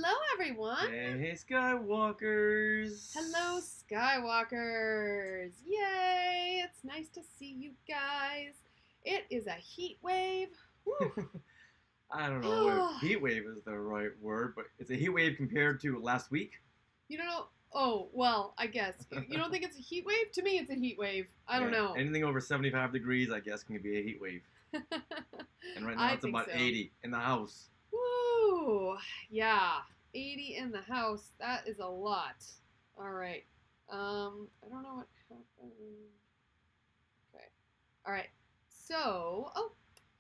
Hello, everyone. Hey, Skywalkers. Hello, Skywalkers. Yay! It's nice to see you guys. It is a heat wave. Woo. I don't know if heat wave is the right word, but it's a heat wave compared to last week. You don't know? Oh, well, I guess. You don't think it's a heat wave? To me, it's a heat wave. I don't know. Anything over 75 degrees, I guess, can be a heat wave. And right now it's about 80 in the house. Woo! Yeah. 80 in the house. That is a lot. All right. I don't know what happened. Okay. All right. So,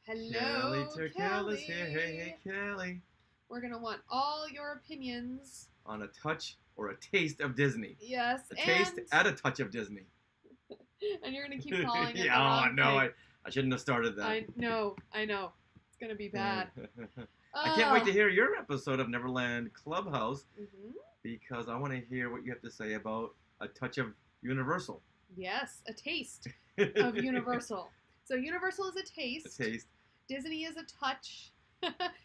hello, Kelly. Hey, Kelly. We're going to want all your opinions. On a touch or a taste of Disney. Yes. A taste and a touch of Disney. And you're going to keep calling it Yeah, no, I shouldn't have started that. I know. It's going to be bad. I can't wait to hear your episode of Neverland Clubhouse Mm-hmm. because I want to hear what you have to say about a touch of Universal. Yes, a taste of Universal. So Universal is a taste. A taste. Disney is a touch.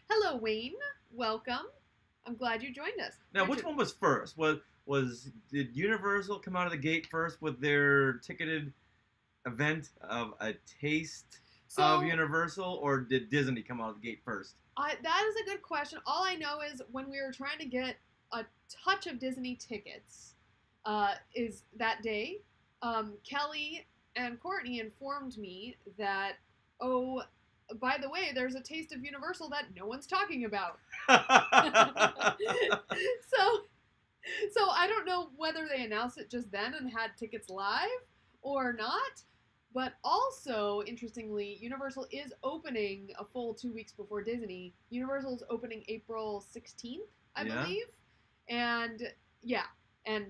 Hello, Wayne. Welcome. I'm glad you joined us. Now, which one was first? Did Universal come out of the gate first with their ticketed event of a taste of Universal, or did Disney come out of the gate first? That is a good question. All I know is when we were trying to get a touch of Disney tickets, is that day, Kelly and Courtney informed me that, oh, by the way, there's a taste of Universal that no one's talking about. So I don't know whether they announced it just then and had tickets live or not. But also, interestingly, Universal is opening a full 2 weeks before Disney. Universal is opening April 16th, I believe. And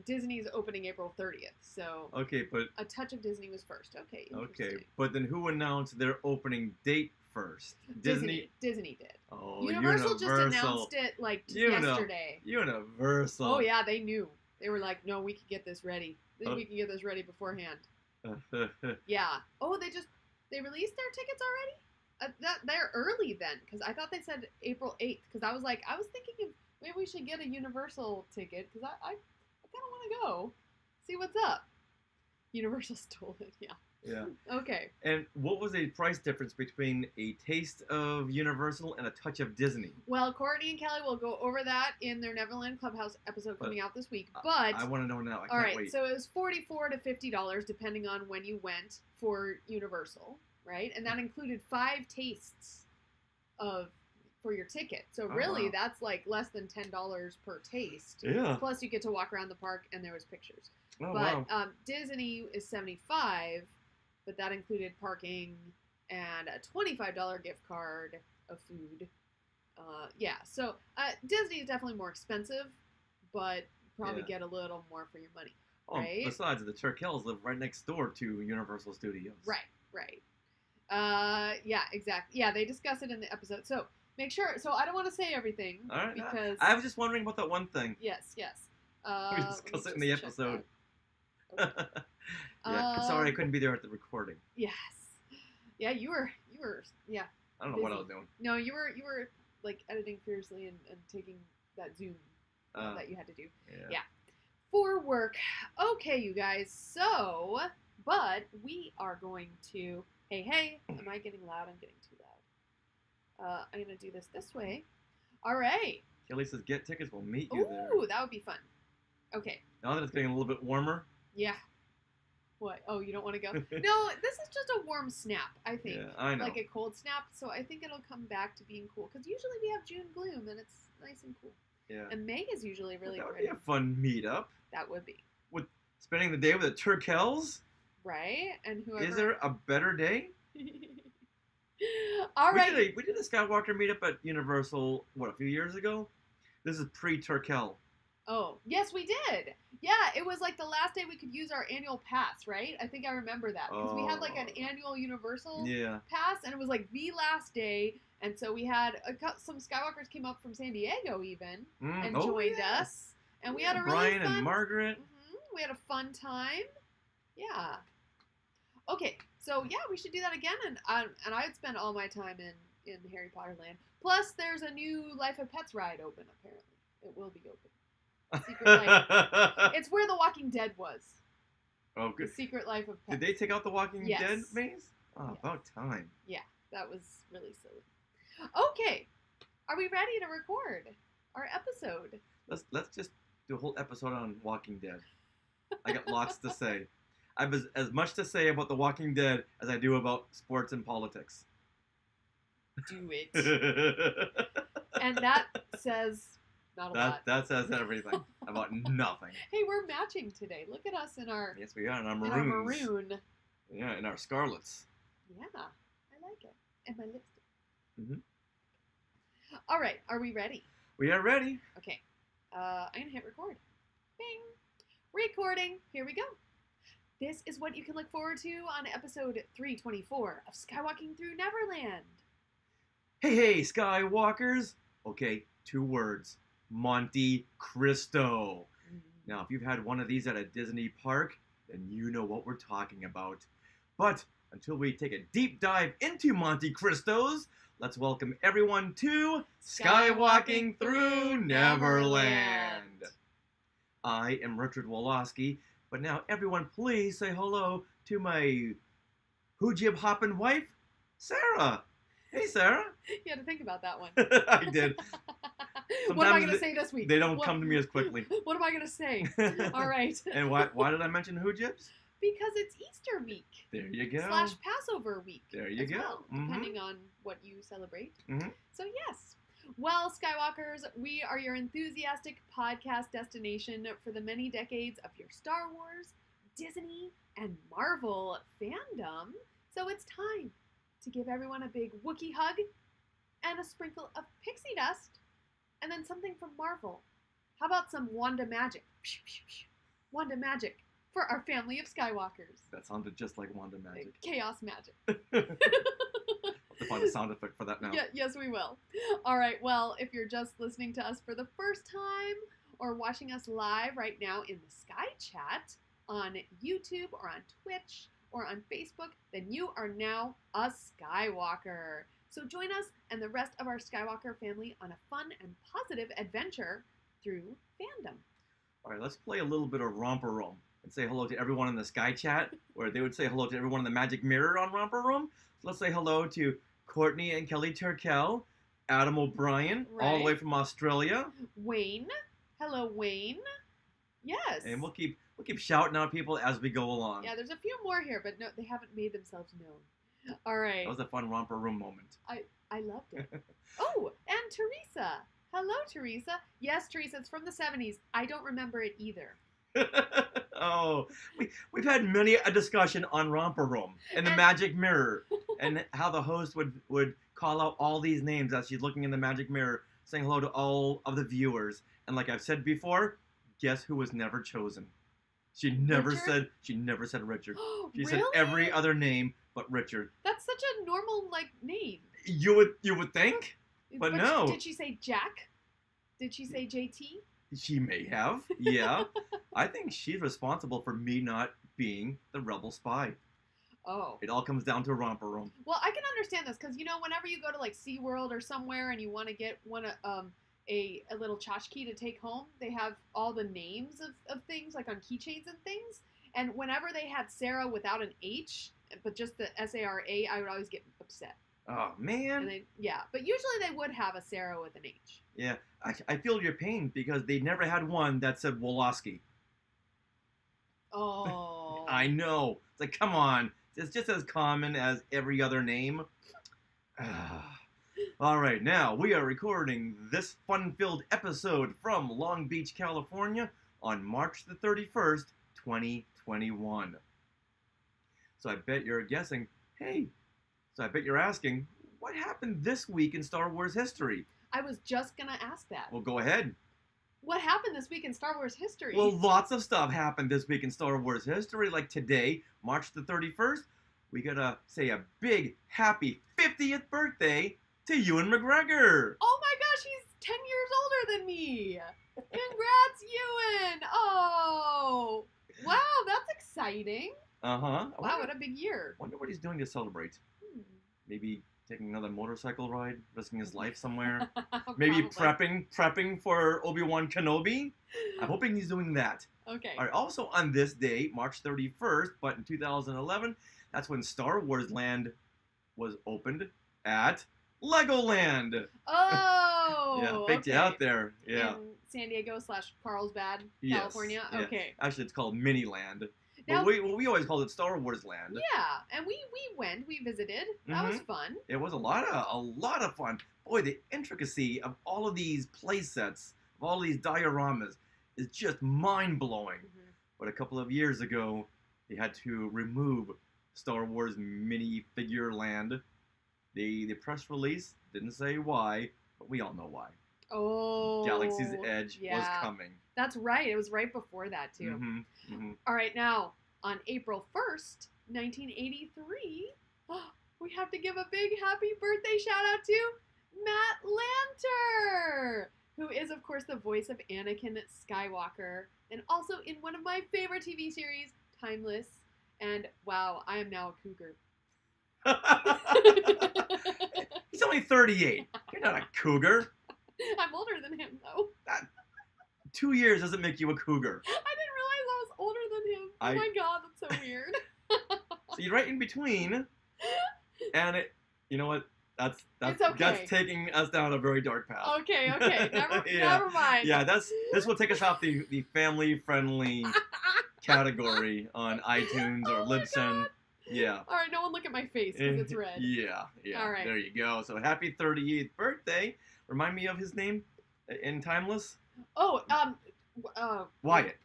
Disney is opening April 30th. So okay, but a touch of Disney was first. Okay, interesting. Okay, but then who announced their opening date first? Disney did. Oh, Universal just announced it yesterday. Universal. Oh yeah, they knew. They were like, no, we can get this ready. We can get this ready beforehand. Yeah. Oh, they released their tickets already? They're early then, because I thought they said April 8th. Because I was thinking of maybe we should get a Universal ticket, because I kind of want to go see what's up. Universal stole it. Yeah. Yeah. Okay. And what was the price difference between a taste of Universal and a touch of Disney? Well, Courtney and Kelly will go over that in their Neverland Clubhouse episode coming out this week. But I want to know now. I can't all right, wait. so it was $44 to $50 depending on when you went for Universal, right? And that included 5 tastes for your ticket. So really, that's like less than $10 per taste. Yeah. Plus, you get to walk around the park, and there was pictures. Oh, but wow. Disney is $75, but that included parking and a $25 gift card of food. So Disney is definitely more expensive, but probably get a little more for your money. Right? Besides, the Turkells live right next door to Universal Studios. Right. Yeah, exactly. Yeah, they discuss it in the episode. So make sure. So I don't want to say everything. All right. Because I was just wondering about that one thing. Yes. We discussed it in the episode. Okay. Sorry I couldn't be there at the recording. Yes. Yeah, you were. Yeah. I don't know what I was doing. No, you were like editing fiercely and taking that Zoom that you had to do. Yeah. For work. Okay, you guys. So, but we are going to. Hey. Am I getting loud? I'm getting too loud. I'm gonna do this way. All right. Kelly says, "Get tickets. We'll meet you there." Ooh, that would be fun. Okay. Now that it's getting a little bit warmer. Yeah. What? Oh, you don't want to go? No, this is just a warm snap, I think. Yeah, I know. Like a cold snap, so I think it'll come back to being cool. Because usually we have June gloom, and it's nice and cool. Yeah. And May is usually really That would pretty. be a fun meetup. That would be. With spending the day with the Turkells? Right? And whoever... Is there a better day? All right. We did a Skywalker meetup at Universal, a few years ago? This is pre-Turkel. Oh, yes, we did. Yeah, it was like the last day we could use our annual pass, right? I think I remember that. Because we had like an annual Universal pass, and it was like the last day. And so we had some Skywalkers came up from San Diego even and joined us. And we had a really Brian fun... and Margaret. We had a fun time. Yeah. Okay, so yeah, we should do that again. And I'd spend all my time in Harry Potter Land. Plus, there's a new Life of Pets ride open, apparently. It will Secret Life. It's where The Walking Dead was. Oh, good. The Secret Life of Pets. Did they take out The Walking Yes. Dead maze? Oh, Yes. about time. Yeah, that was really silly. Okay, are we ready to record our episode? Let's just do a whole episode on Walking Dead. I got lots to say. I have as much to say about The Walking Dead as I do about sports and politics. Do it. And that says not a lot. That says everything about nothing. Hey, we're matching today. Look at us in our... Yes, we are, in our maroons. In our maroon. Yeah, in our scarlets. Yeah, I like it. And my lipstick. Mm-hmm. All right, are we ready? We are ready. Okay, I'm going to hit record. Bing. Recording. Here we go. This is what you can look forward to on episode 324 of Skywalking Through Neverland. Hey, Skywalkers. Okay, 2 words. Monte Cristo. Now, if you've had one of these at a Disney park, then you know what we're talking about. But until we take a deep dive into Monte Cristos, let's welcome everyone to Skywalking Through Neverland. I am Richard Woloski, but now everyone please say hello to my hoojib hoppin' wife, Sarah. Hey, Sarah. You had to think about that one. I did. What am I going to say this week? They don't come to me as quickly. What am I going to say? All right. And why did I mention hoojibs? Because it's Easter week. There you go. / Passover week. There you go. Well, depending on what you celebrate. Mm-hmm. So yes. Well, Skywalkers, we are your enthusiastic podcast destination for the many decades of your Star Wars, Disney, and Marvel fandom. So it's time to give everyone a big Wookiee hug and a sprinkle of pixie dust and then something from Marvel. How about some Wanda magic? Wanda magic for our family of Skywalkers. That sounded just like Wanda magic. Chaos magic. We'll have to find a sound effect for that now. Yeah, yes, we will. All right, well, if you're just listening to us for the first time or watching us live right now in the Sky Chat on YouTube or on Twitch or on Facebook, then you are now a Skywalker. So join us and the rest of our Skywalker family on a fun and positive adventure through fandom. All right, let's play a little bit of Romper Room and say hello to everyone in the Sky Chat, where they would say hello to everyone in the Magic Mirror on Romper Room. So let's say hello to Courtney and Kelly Turkel, Adam O'Brien, all the way from Australia. Wayne. Hello, Wayne. Yes. And we'll keep shouting out people as we go along. Yeah, there's a few more here, but no, they haven't made themselves known. All right. That was a fun Romper Room moment. I loved it. Oh, and Teresa. Hello, Teresa. Yes, Teresa, it's from the 70s. I don't remember it either. Oh, we've had many a discussion on Romper Room and the Magic Mirror and how the host would call out all these names as she's looking in the Magic Mirror, saying hello to all of the viewers. And like I've said before, guess who was never chosen? She never said Richard. She said every other name but Richard. That's such a normal name. You would think, but no. Did she say Jack? Did she say JT? She may have, yeah. I think she's responsible for me not being the rebel spy. Oh. It all comes down to Romper Room. Well, I can understand this because, whenever you go to SeaWorld or somewhere and you want to get a little tchotchke to take home, they have all the names of things on keychains and things. And whenever they had Sarah without an H, but just the S-A-R-A, I would always get upset. Oh, man. But usually they would have a Sarah with an H. Yeah, I feel your pain because they never had one that said Woloski. Oh. I know. It's like, come on. It's just as common as every other name. All right, now we are recording this fun-filled episode from Long Beach, California on March the 31st, 2021. So I bet you're guessing, I bet you're asking, what happened this week in Star Wars history? I was just going to ask that. Well, go ahead. What happened this week in Star Wars history? Well, lots of stuff happened this week in Star Wars history. Like today, March the 31st, we gotta say a big, happy 50th birthday to Ewan McGregor. Oh my gosh, he's 10 years older than me. Congrats, Ewan. Oh, wow, that's exciting. Uh-huh. Wow, what a big year. Wonder what he's doing to celebrate. Maybe taking another motorcycle ride, risking his life somewhere. Maybe Probably. prepping for Obi-Wan Kenobi. I'm hoping he's doing that. Okay. All right. Also on this day, March 31st, but in 2011, that's when Star Wars Land was opened at Legoland. Oh. Yeah, faked you out there. Yeah. In San Diego / Carlsbad, Yes, California. yeah. Okay. Actually, it's called Miniland. Now, But we always called it Star Wars Land. Yeah, and we went, we visited. That was fun. It was a lot of fun. Boy, the intricacy of all of these play sets, of all of these dioramas, is just mind blowing. But a couple of years ago, they had to remove Star Wars Minifigure Land. The press release didn't say why, but we all know why. Oh, Galaxy's Edge was coming. That's right. It was right before that, too. All right, now, on April 1st, 1983, we have to give a big happy birthday shout out to Matt Lanter, who is, of course, the voice of Anakin Skywalker, and also in one of my favorite TV series, Timeless. And wow, I am now a cougar. He's only 38. You're not a cougar. I'm older than him, though. 2 years doesn't make you a cougar. I didn't realize I was older than him. Oh my god, that's so weird. So you're right in between, and you know what? That's okay. That's taking us down a very dark path. Okay, never mind. Yeah, this will take us off the family friendly category on iTunes or Libsyn. Yeah. All right, no one look at my face because it's red. Yeah. All right. There you go. So happy 38th birthday. Remind me of his name in Timeless. Oh, Wyatt.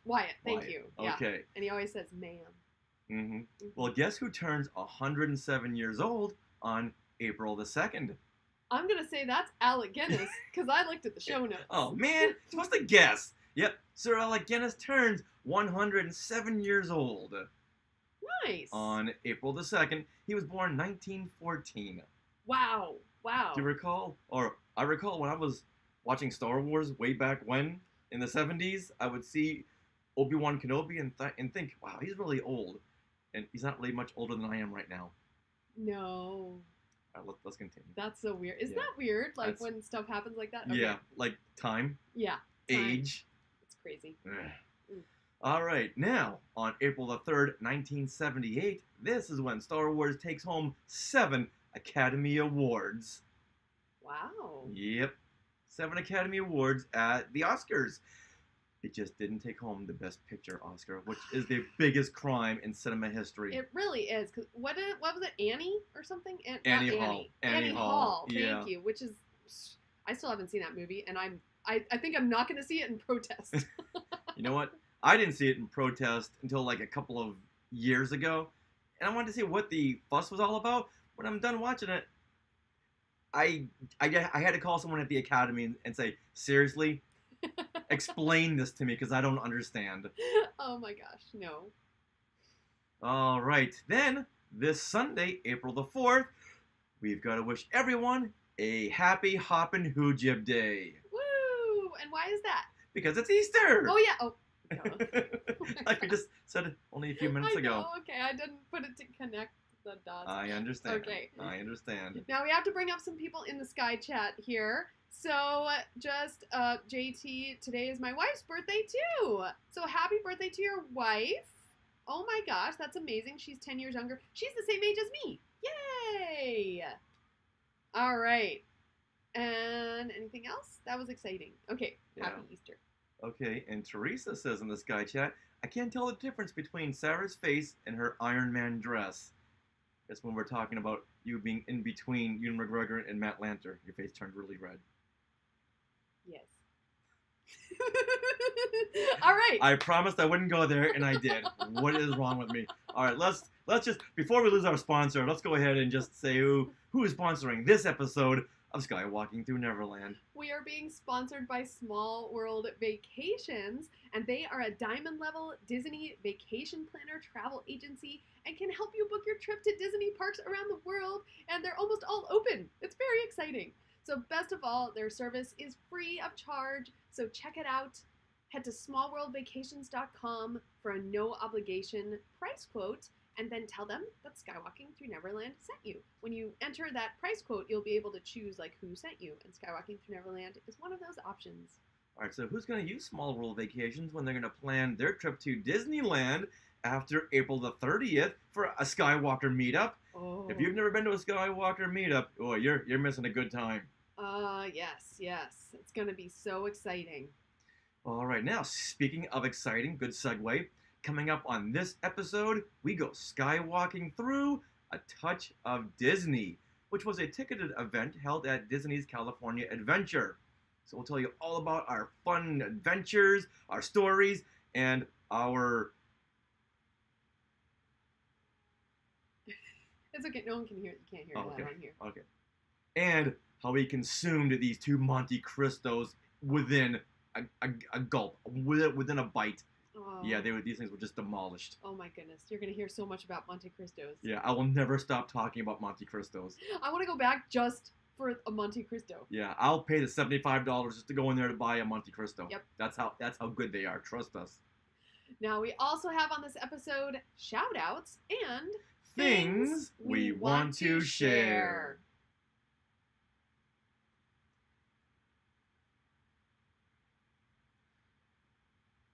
Thank you. Yeah. Okay. And he always says, "Ma'am." Well, guess who turns 107 years old on April the 2nd? I'm gonna say that's Alec Guinness because I looked at the show notes. Oh man, you're supposed to guess. Yep, Sir Alec Guinness turns 107 years old. Nice. On April the 2nd. He was born 1914. Wow. Do you recall? Or I recall when I was watching Star Wars way back when, in the 70s, I would see Obi-Wan Kenobi and think, wow, he's really old. And he's not really much older than I am right now. No. All right, let's continue. That's so weird. Isn't that weird? Like when stuff happens like that? Okay. Yeah, like time. Yeah. Age. It's crazy. All right, now, on April the 3rd, 1978, this is when Star Wars takes home 7 Academy Awards. Wow. Yep. 7 Academy Awards at the Oscars. It just didn't take home the Best Picture Oscar, which is the biggest crime in cinema history. It really is. Cause what was it, Annie or something? Annie Hall. Annie Hall. Thank you. Which is, I still haven't seen that movie, and I think I'm not going to see it in protest. You know what? I didn't see it in protest until like a couple of years ago, and I wanted to see what the fuss was all about. When I'm done watching it, I had to call someone at the Academy and say, seriously, explain this to me because I don't understand. Oh my gosh, no. All right, then this Sunday, April the 4th, we've got to wish everyone a happy Hoppin' Hoojib Day. Woo! And why is that? Because it's Easter. Oh yeah. Oh. Like we just said it only a few minutes ago. Know, okay, I didn't put it to connect the dots. I understand. Okay. I understand. Now we have to bring up some people in the Sky Chat here. So just JT, today is my wife's birthday too. So happy birthday to your wife. Oh my gosh, that's amazing. She's 10 years younger. She's the same age as me. Yay! All right. And anything else? That was exciting. Okay, happy Easter. Okay, and Teresa says in the Sky Chat, I can't tell the difference between Sarah's face and her Iron Man dress. That's when we're talking about you being in between Ewan McGregor and Matt Lanter. Your face turned really red. Yes. All right. I promised I wouldn't go there, and I did. What is wrong with me? All right, let's just, before we lose our sponsor, let's go ahead and just say who is sponsoring this episode of Skywalking Through Neverland. We are being sponsored by Small World Vacations, and they are a diamond level Disney vacation planner travel agency and can help you book your trip to Disney parks around the world, and they're almost all open. It's very exciting. So best of all, their service is free of charge, so check it out. Head to smallworldvacations.com for a no obligation price quote and then tell them that Skywalking Through Neverland sent you. When you enter that price quote, you'll be able to choose like who sent you, and Skywalking Through Neverland is one of those options. All right, so who's going to use Small World Vacations when they're going to plan their trip to Disneyland after April the 30th for a Skywalker meetup? Oh. If you've never been to a Skywalker meetup, oh, you're missing a good time. Yes. It's going to be so exciting. All right, now, speaking of exciting, good segue, coming up on this episode, we go skywalking through A Touch of Disney, which was a ticketed event held at Disney's California Adventure. So we'll tell you all about our fun adventures, our stories, and our... It's okay, no one can hear it. You can't hear that on here. Okay. And how we consumed these 2 Monte Cristos within a gulp, within a bite. Oh. Yeah, these things were just demolished. Oh my goodness, you're going to hear so much about Monte Cristos. Yeah, I will never stop talking about Monte Cristos. I want to go back just for a Monte Cristo. Yeah, I'll pay the $75 just to go in there to buy a Monte Cristo. Yep. That's how good they are, trust us. Now we also have on this episode shout-outs and things we want to share.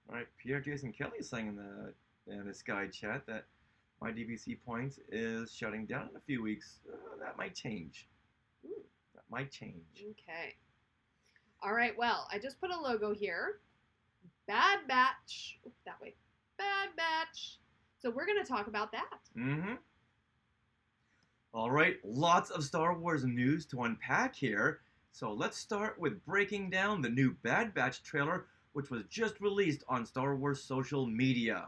All right, Pierre Jason Kelly is saying in the Sky chat that my DVC points is shutting down in a few weeks. That might change. Ooh. That might change. Okay. All right, well, I just put a logo here. Bad Batch. Oops, that way. Bad Batch. So we're going to talk about that. Mm-hmm. All right, lots of Star Wars news to unpack here. So let's start with breaking down the new Bad Batch trailer, which was just released on Star Wars social media.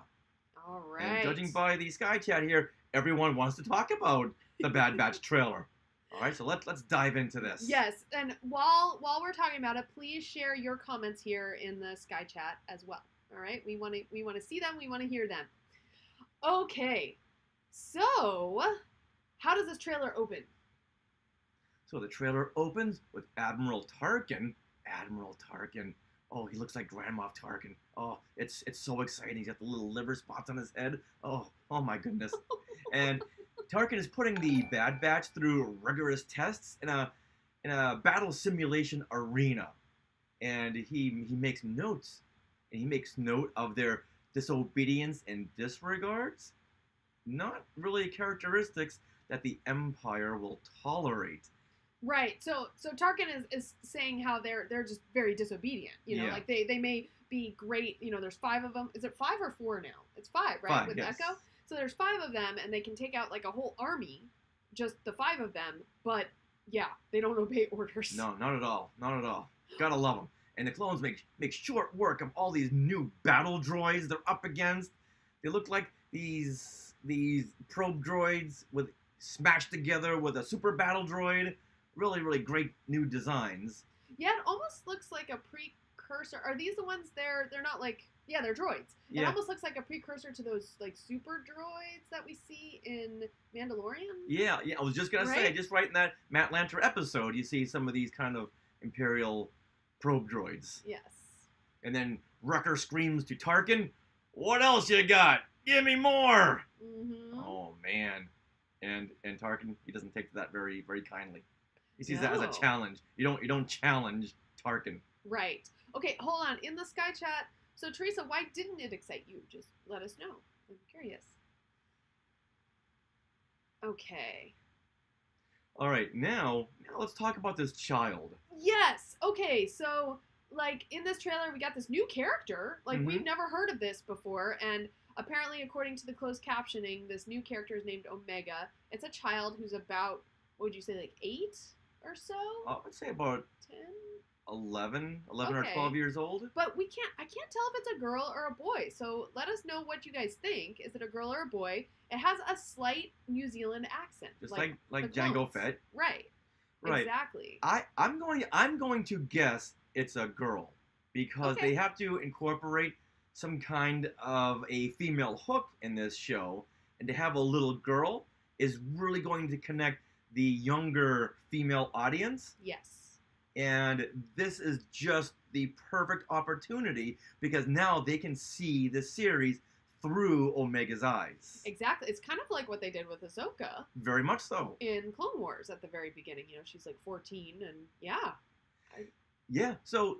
All right. And judging by the Sky Chat here, everyone wants to talk about the Bad Batch trailer. All right, so let's dive into this. Yes, and while we're talking about it, please share your comments here in the Sky Chat as well. All right, we want to see them, we want to hear them. Okay, so how does this trailer open? So the trailer opens with Admiral Tarkin. Admiral Tarkin. Oh, he looks like Grand Moff Tarkin. Oh, it's so exciting. He's got the little liver spots on his head. Oh my goodness. And Tarkin is putting the Bad Batch through rigorous tests in a battle simulation arena. And he makes notes. And he makes note of their disobedience and disregards. Not really characteristics that the Empire will tolerate. Right. So Tarkin is saying how they're just very disobedient. You know, like they may be great. You know, there's 5 of them. Is it 5 or 4 now? It's 5, right? 5, with yes. Echo. So there's 5 of them, and they can take out like a whole army, just the 5 of them. But yeah, they don't obey orders. No, not at all. Not at all. Gotta love them. And the clones make short work of all these new battle droids they're up against. They look like these probe droids smashed together with a super battle droid. Really, really great new designs. Yeah, it almost looks like a precursor. Are these the ones they're not like... Yeah, they're droids. It almost looks like a precursor to those like super droids that we see in Mandalorian. Yeah. I was just going to say, just right in that Matt Lanter episode, you see some of these kind of Imperial probe droids. Yes. And then Wrecker screams to Tarkin, "What else you got? Give me more!" Mm-hmm. Oh, man. And Tarkin, he doesn't take to that very, very kindly. He sees that as a challenge. You don't challenge Tarkin. Right. Okay, hold on. In the Sky Chat, so Teresa, why didn't it excite you? Just let us know. I'm curious. Okay. All right, now let's talk about this child. Yes. Okay, so like in this trailer, we got this new character. Like we've never heard of this before, and apparently, according to the closed captioning, this new character is named Omega. It's a child who's about, what would you say, like 8 or so? I would say about 10? 11 or 12 years old. But I can't tell if it's a girl or a boy. So let us know what you guys think. Is it a girl or a boy? It has a slight New Zealand accent. Just like Jango Fett. Right. Exactly. I'm going to guess it's a girl because they have to incorporate some kind of a female hook in this show, and to have a little girl is really going to connect the younger female audience. Yes. And this is just the perfect opportunity because now they can see the series through Omega's eyes. Exactly. It's kind of like what they did with Ahsoka. Very much so. In Clone Wars at the very beginning. She's like 14 and yeah. Yeah, so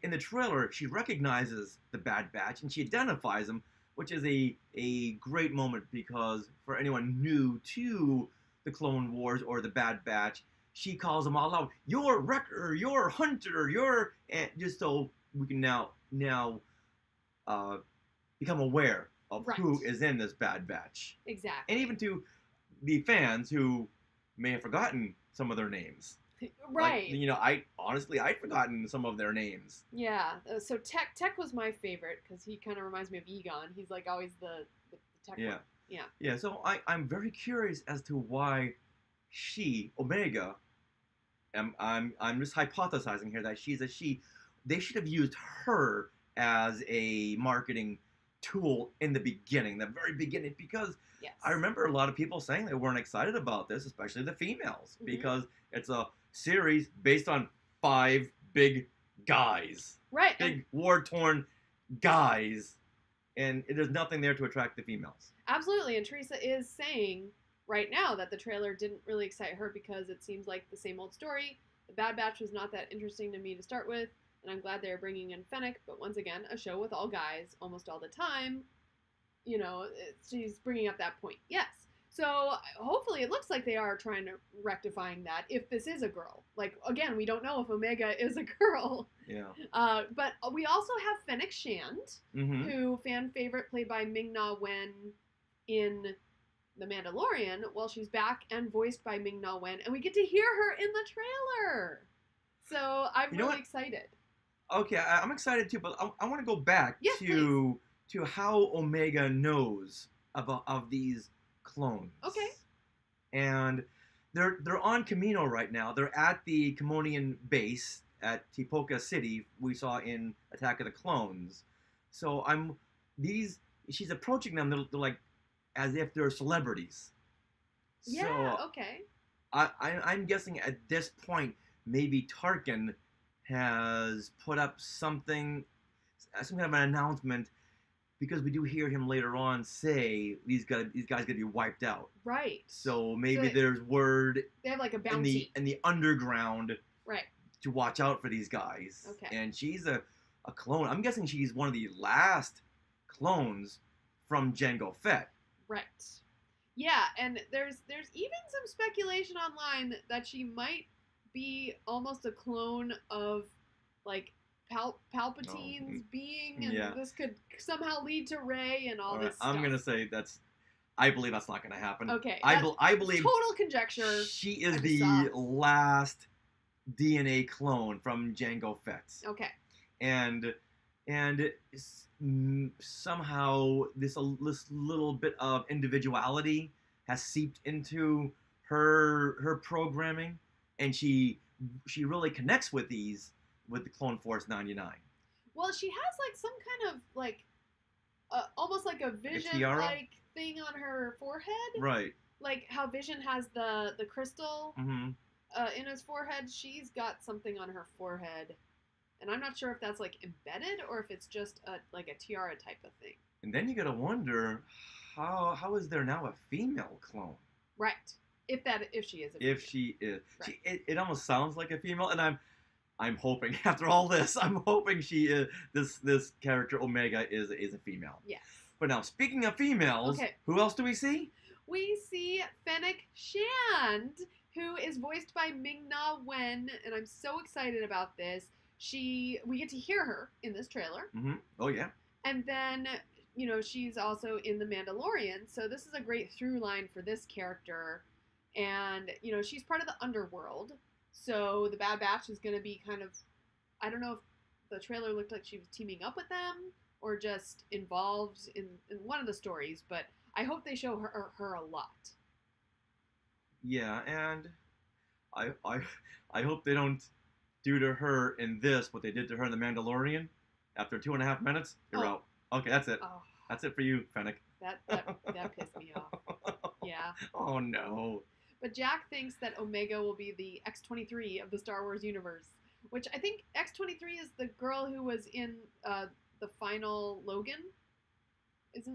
in the trailer, she recognizes the Bad Batch and she identifies them, which is a great moment because for anyone new to the Clone Wars or the Bad Batch, she calls them all out. You're Wrecker, you're Hunter, you're... And just so we can now become aware of who is in this Bad Batch. Exactly. And even to the fans who may have forgotten some of their names. Right. Like, I'd forgotten some of their names. Yeah. So Tech was my favorite because he kind of reminds me of Egon. He's like always the Tech one. Yeah. Yeah. So I'm very curious as to why she, Omega, I'm just hypothesizing here that she's a she. They should have used her as a marketing tool in the very beginning, because yes. I remember a lot of people saying they weren't excited about this, especially the females, because it's a series based on 5 big guys. Right. Big war-torn guys. And there's nothing there to attract the females. Absolutely. And Teresa is saying right now that the trailer didn't really excite her because it seems like the same old story. The Bad Batch was not that interesting to me to start with, and I'm glad they're bringing in Fennec, but once again, a show with all guys almost all the time. She's bringing up that point. Yes. So hopefully it looks like they are trying to rectifying that if this is a girl. Like, again, we don't know if Omega is a girl. Yeah. But we also have Fennec Shand, who fan favorite, played by Ming-Na Wen in The Mandalorian. Well, she's back and voiced by Ming-Na Wen, and we get to hear her in the trailer. So I'm really excited. Okay, I'm excited too, but I want to go back to how Omega knows of these clones. Okay. And they're on Kamino right now. They're at the Kamonian base at Tipoca City we saw in Attack of the Clones. So she's approaching them. They're like as if they're celebrities. Yeah. So, okay. I'm guessing at this point maybe Tarkin has put up some kind of an announcement, because we do hear him later on say these guys got to be wiped out. Right. So maybe there's word. They have like a bounty in the underground. Right. To watch out for these guys. Okay. And she's a clone. I'm guessing she's one of the last clones from Jango Fett. Right. Yeah, and there's even some speculation online that she might be almost a clone of like Palpatine's being, and this could somehow lead to Rey and all this stuff. I'm gonna say I believe that's not gonna happen. Okay. I believe total conjecture. She is the last DNA clone from Jango Fett. Okay. And somehow this little bit of individuality has seeped into her programming, and she really connects with the Clone Force 99. Well, she has like some kind of like almost like a Vision like thing on her forehead. Right. Like how Vision has the crystal in his forehead. She's got something on her forehead, and I'm not sure if that's like embedded or if it's just like a tiara type of thing. And then you gotta wonder how is there now a female clone? Right. If she is a female. If she is. Right. It almost sounds like a female, and I'm hoping after all this, I'm hoping she is this character Omega is a female. Yes. But now, speaking of females, who else do we see? We see Fennec Shand, who is voiced by Ming-Na Wen, and I'm so excited about this. We get to hear her in this trailer. Oh yeah. And then she's also in The Mandalorian, so this is a great through line for this character. And she's part of the underworld. So the Bad Batch is going to be kind of, I don't know if the trailer looked like she was teaming up with them or just involved in one of the stories, but I hope they show her a lot. Yeah, and I hope they don't do to her in this what they did to her in The Mandalorian. After 2.5 minutes, you're out. Okay, that's it. Oh. That's it for you, Fennec. That pissed me off. Yeah. Oh no. But Jack thinks that Omega will be the X-23 of the Star Wars universe, which I think X-23 is the girl who was in the final Logan. Is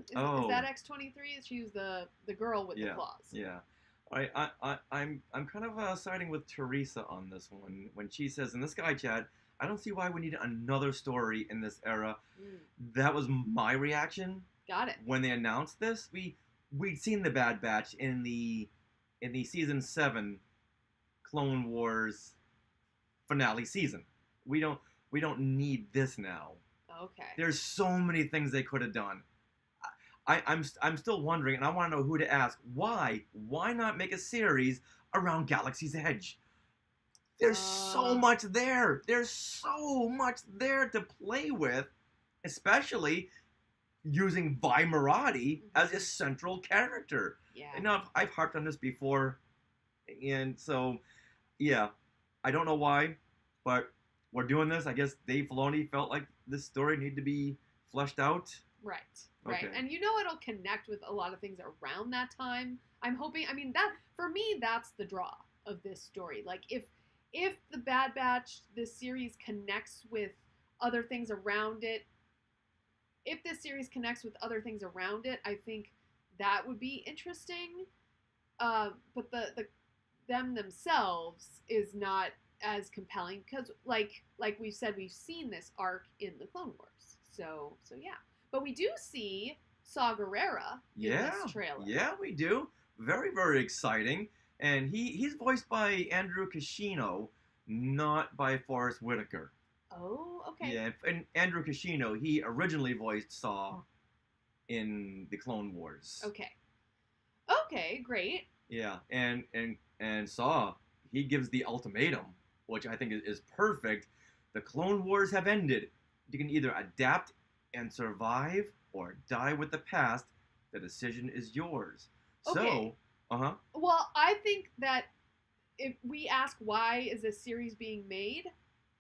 that X-23? She's the girl with the claws. Yeah. I'm kind of siding with Teresa on this one when she says in the Sky Chat, I don't see why we need another story in this era. That was my reaction. Got it. When they announced this, we'd seen the Bad Batch in the season 7 Clone Wars finale season. We don't need this now. Okay. There's so many things they could have done. I'm still wondering, and I want to know who to ask. Why not make a series around Galaxy's Edge? There's so much there. There's so much there to play with, especially using Vi Marati as a central character. Yeah. And now I've harped on this before, and so yeah, I don't know why, but we're doing this. I guess Dave Filoni felt like this story needed to be fleshed out. Right. Okay. Right. And it'll connect with a lot of things around that time. I'm hoping, that, for me, that's the draw of this story. Like, if the Bad Batch, this series connects with other things around it, I think that would be interesting. But them themselves is not as compelling because, like we said, we've seen this arc in the Clone Wars. So yeah. But we do see Saw Gerrera in this trailer. Yeah, we do. Very, very exciting. And he's voiced by Andrew Kishino, not by Forrest Whitaker. Oh, okay. Yeah, and Andrew Kishino, he originally voiced Saw in the Clone Wars. Okay, great. Yeah, and Saw, he gives the ultimatum, which I think is perfect. The Clone Wars have ended. You can either adapt and survive or die with the past. The decision is yours. Okay. So, Well, I think that if we ask why is this series being made,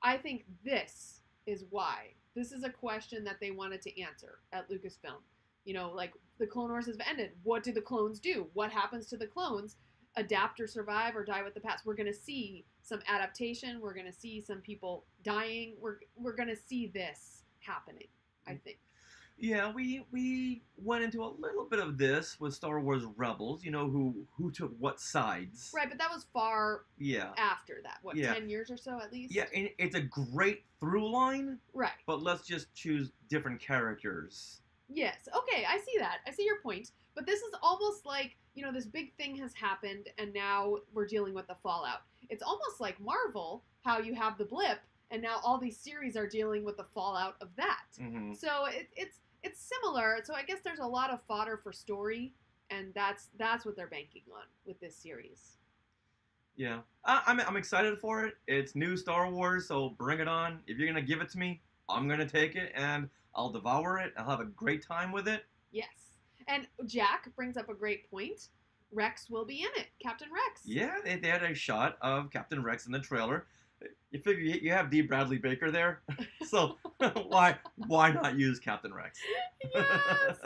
I think this is why. This is a question that they wanted to answer at Lucasfilm. Like, the Clone Wars has ended. What do the clones do? What happens to the clones? Adapt or survive or die with the past? We're going to see some adaptation. We're going to see some people dying. We're going to see this happening, I think. Yeah, we went into a little bit of this with Star Wars Rebels, who took what sides. Right, but that was far after that. 10 years or so at least? Yeah, and it's a great through line. Right. But let's just choose different characters. Yes, okay, I see that. I see your point. But this is almost like, this big thing has happened, and now we're dealing with the fallout. It's almost like Marvel, how you have the blip, and now all these series are dealing with the fallout of that. Mm-hmm. So it's similar. So I guess there's a lot of fodder for story, and that's what they're banking on with this series. Yeah, I'm excited for it. It's new Star Wars, so bring it on. If you're gonna give it to me, I'm gonna take it, and I'll devour it. I'll have a great time with it. Yes. And Jack brings up a great point. Rex will be in it. Captain Rex. Yeah, they had a shot of Captain Rex in the trailer. You figure you have D. Bradley Baker there, so why not use Captain Rex? Yes.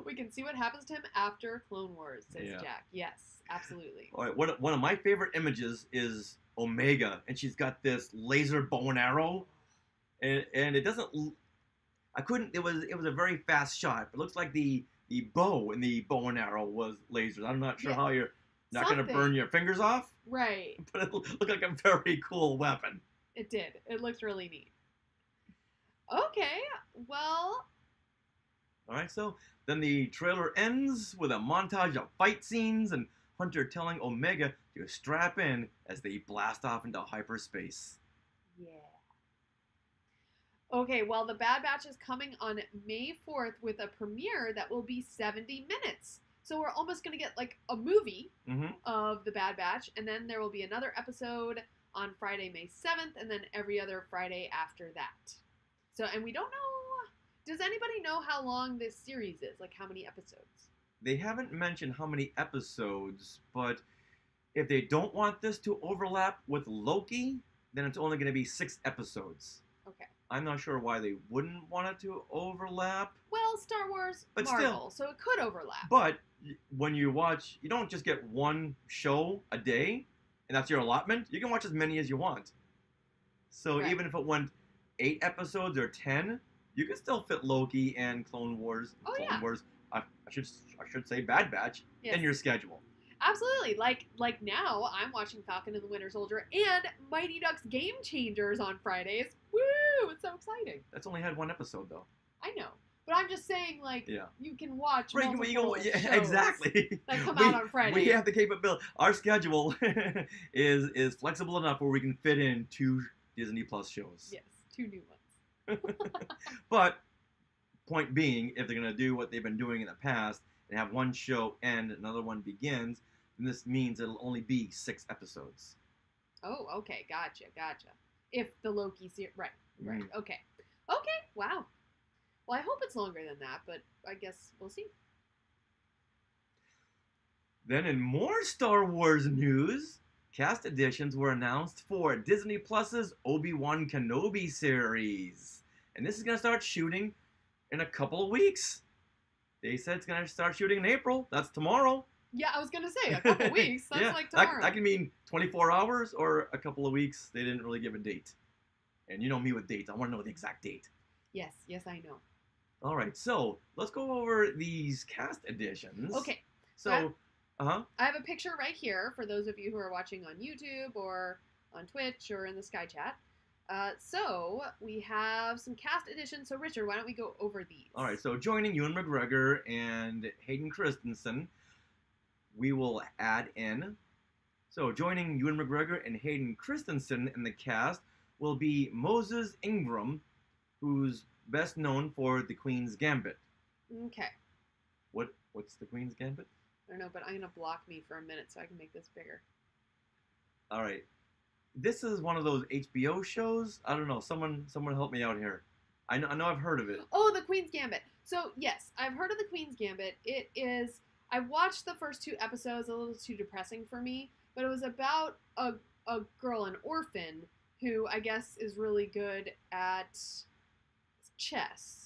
We can see what happens to him after Clone Wars, says Jack. Yes, absolutely. All right, one of my favorite images is Omega, and she's got this laser bow and arrow, and it doesn't. It was a very fast shot. It looks like the bow in the bow and arrow was lasers. I'm not sure how you're not going to burn your fingers off. Right. But it looked like a very cool weapon. It did. It looked really neat. Okay, well. All right, so then the trailer ends with a montage of fight scenes and Hunter telling Omega to strap in as they blast off into hyperspace. Yeah. Okay, well, The Bad Batch is coming on May 4th with a premiere that will be 70 minutes. So we're almost going to get like a movie of The Bad Batch, and then there will be another episode on Friday, May 7th, and then every other Friday after that. So, and we don't know, does anybody know how long this series is? Like how many episodes? They haven't mentioned how many episodes, but if they don't want this to overlap with Loki, then it's only going to be 6 episodes. Okay. I'm not sure why they wouldn't want it to overlap. Well, Star Wars, but Marvel, so it could overlap. But when you watch, you don't just get one show a day, and that's your allotment. You can watch as many as you want. So even if it went 8 episodes or 10, You can still fit Loki and Clone Wars. Oh, Clone yeah. Wars. I should say Bad Batch in your schedule. Absolutely. Like now, I'm watching Falcon and the Winter Soldier and Mighty Ducks Game Changers on Fridays. Woo! It's so exciting. That's only had one episode though. I know, but I'm just saying, like, you can watch multiple shows exactly. that come out on Friday. We have the capability. Our schedule is flexible enough where we can fit in 2 Disney Plus shows. Yes, 2 new ones. But point being, if they're gonna do what they've been doing in the past and have one show end, another one begins, then this means it'll only be 6 episodes. Oh, okay, gotcha. If the Loki series, right, okay, wow. Well, I hope it's longer than that, but I guess we'll see. Then in more Star Wars news, cast additions were announced for Disney Plus's Obi-Wan Kenobi series. And this is going to start shooting in a couple of weeks. They said it's going to start shooting in April. That's tomorrow. Yeah, I was going to say, a couple of weeks. That's like tomorrow. That can mean 24 hours or a couple of weeks. They didn't really give a date. And you know me with dates. I want to know the exact date. Yes, I know. All right, so let's go over these cast additions. Okay. So, I have a picture right here for those of you who are watching on YouTube or on Twitch or in the Sky Chat. So we have some cast additions. So Richard, why don't we go over these? All right, so joining Ewan McGregor and Hayden Christensen, we will add in. So joining Ewan McGregor and Hayden Christensen in the cast will be Moses Ingram, who's best known for The Queen's Gambit. Okay. What's The Queen's Gambit? I don't know, but I'm going to block me for a minute so I can make this bigger. All right. This is one of those HBO shows. I don't know. Someone help me out here. I know I've heard of it. Oh, The Queen's Gambit. So, yes, I've heard of The Queen's Gambit. It is... I've watched the first 2 episodes, a little too depressing for me, but it was about a girl, an orphan, who I guess is really good at chess.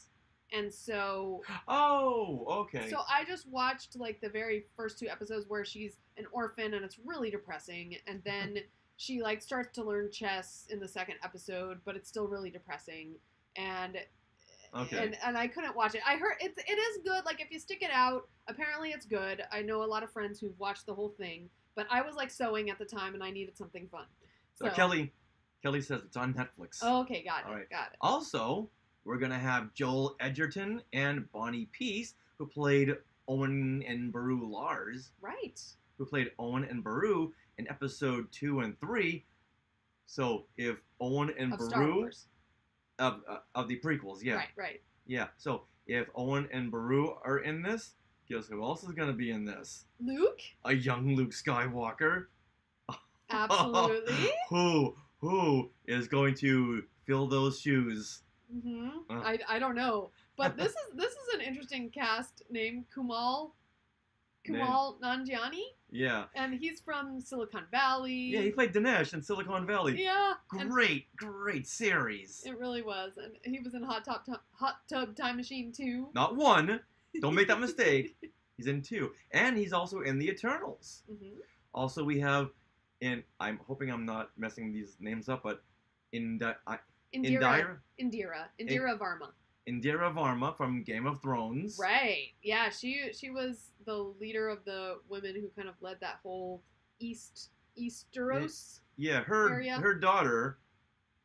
And so... Oh, okay. So I just watched, like, the very first 2 episodes where she's an orphan, and it's really depressing, and then she, like, starts to learn chess in the 2nd episode, but it's still really depressing, and I couldn't watch it. I heard it is good, like, if you stick it out, apparently it's good. I know a lot of friends who've watched the whole thing, but I was, like, sewing at the time, and I needed something fun. So Kelly says it's on Netflix. Oh, okay, got it. All right. Got it. Also, we're going to have Joel Edgerton and Bonnie Peace, who played Owen and Beru Lars. Right. Who played Owen and Beru in episode 2 and 3. So if Owen and of Beru... Star Wars. Of the prequels, yeah. Right. Yeah, so if Owen and Beru are in this, guess who else is going to be in this? Luke? A young Luke Skywalker. Absolutely. Who is going to fill those shoes? Mm-hmm. I don't know, but this is an interesting cast name, Kumail Nanjiani. Yeah. And he's from Silicon Valley. Yeah, he played Dinesh in Silicon Valley. Yeah. Great series. It really was, and he was in Hot Tub Time Machine 2. Not 1. Don't make that mistake. He's in 2, and he's also in the Eternals. Mm-hmm. Also, we have. And I'm hoping I'm not messing these names up, but Indira Varma. Indira Varma from Game of Thrones. Right. Yeah, she was the leader of the women who kind of led that whole Easteros. Yeah, area. Her daughter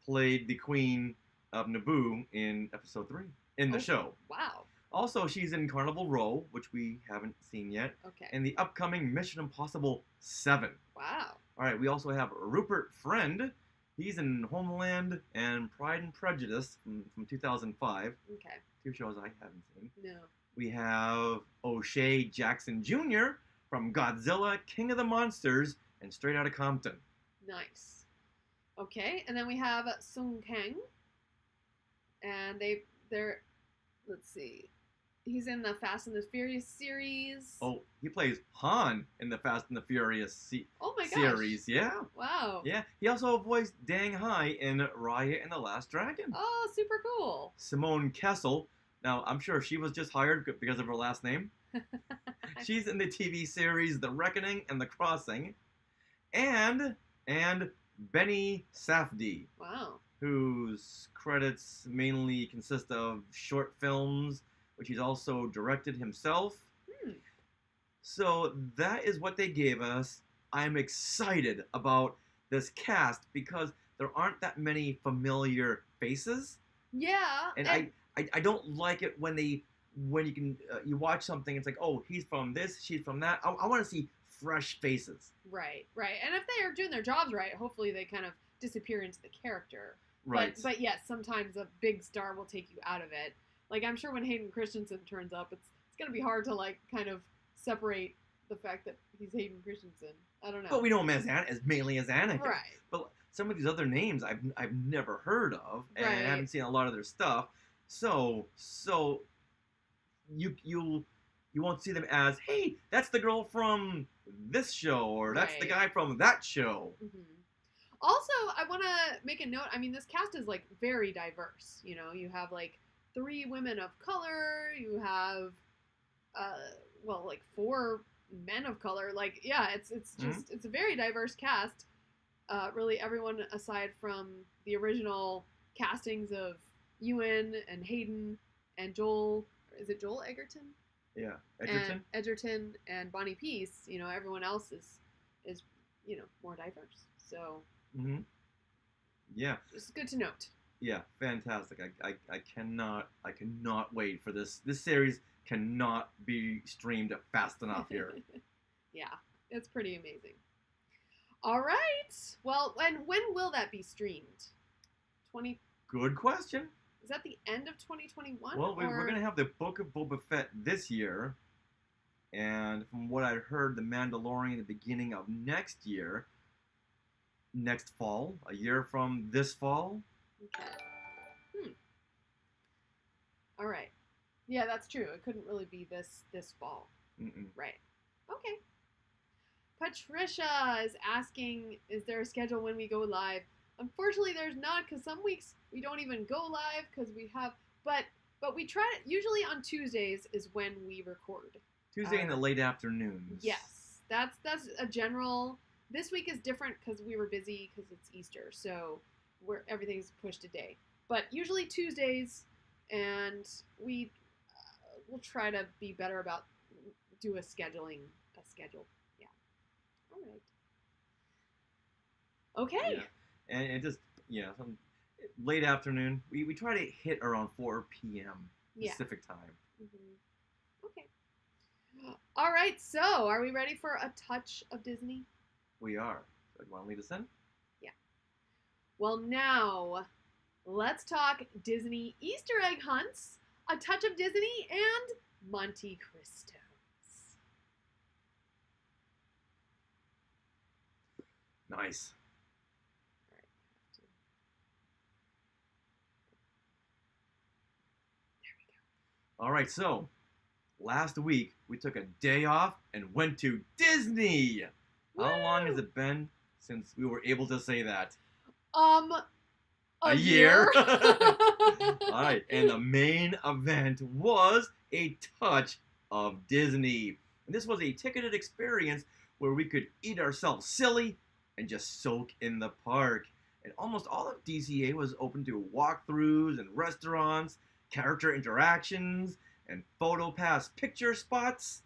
played the Queen of Naboo in episode 3 in the show. Wow. Also, she's in Carnival Row, which we haven't seen yet. Okay. And the upcoming Mission Impossible 7. Wow. All right, we also have Rupert Friend. He's in Homeland and Pride and Prejudice from 2005. Okay. 2 shows I haven't seen. No. We have O'Shea Jackson Jr. from Godzilla, King of the Monsters, and Straight Outta Compton. Nice. Okay, and then we have Sung Kang. And they're, let's see. He's in the Fast and the Furious series. Oh, he plays Han in the Fast and the Furious series. Yeah. Wow. Yeah. He also voiced Dang Hai in Raya and the Last Dragon. Oh, super cool. Simone Kessel. Now, I'm sure she was just hired because of her last name. She's in the TV series The Reckoning and The Crossing. And Benny Safdie. Wow. whose credits mainly consist of short films, which he's also directed himself. So that is what they gave us. I'm excited about this cast because there aren't that many familiar faces. Yeah. And I don't like it when you can you watch something, it's like, oh, he's from this, she's from that. I want to see fresh faces. Right. And if they are doing their jobs right, hopefully they kind of disappear into the character. Right. But yes, sometimes a big star will take you out of it. Like, I'm sure when Hayden Christensen turns up, it's going to be hard to, like, kind of separate the fact that he's Hayden Christensen. I don't know. But we know him as mainly as Anakin. Right. But some of these other names I've never heard of, and Right. I haven't seen a lot of their stuff. So you won't see them as, hey, that's the girl from this show, or that's the guy from that show. Mm-hmm. Also, I want to make a note. I mean, this cast is, like, very diverse. You know, you have, like, 3 women of color. You have, like 4 men of color. Like, yeah, it's just it's a very diverse cast. Really, everyone aside from the original castings of Ewan and Hayden and Joel. Is it Joel Egerton? Yeah, Edgerton and Bonnie Peace. You know, everyone else is more diverse. So. Yeah. It's good to note. Yeah, fantastic. I cannot wait for this. This series cannot be streamed fast enough here. Yeah, it's pretty amazing. All right. Well, and when will that be streamed? Good question. Is that the end of 2021? Well, we're going to have the Book of Boba Fett this year. And from what I heard, The Mandalorian at the beginning of next year. Next fall. A year from this fall. Okay. All right. Yeah, that's true. It couldn't really be this fall. Right. Okay. Patricia is asking, is there a schedule when we go live? Unfortunately, there's not, because some weeks we don't even go live because we have, but we try to, usually on Tuesdays is when we record. Tuesday in the late afternoons. Yes. That's a general. This week is different because we were busy because it's Easter, so everything's pushed a day. But usually Tuesdays, and we'll try to be better about do a schedule. Yeah. All right. Okay. Yeah. And it just some late afternoon. We try to hit around 4 p.m. Pacific time. Mm-hmm. Okay. All right. So, are we ready for a touch of Disney? We are. So, you want to lead us in? Yeah. Well, now, let's talk Disney Easter egg hunts, a touch of Disney, and Monte Cristos. Nice. There we go. All right, so, last week, we took a day off and went to Disney. Woo! How long has it been since we were able to say that? A year. All right, and the main event was a touch of Disney. And this was a ticketed experience where we could eat ourselves silly and just soak in the park. And almost all of DCA was open to walkthroughs and restaurants, character interactions, and PhotoPass picture spots.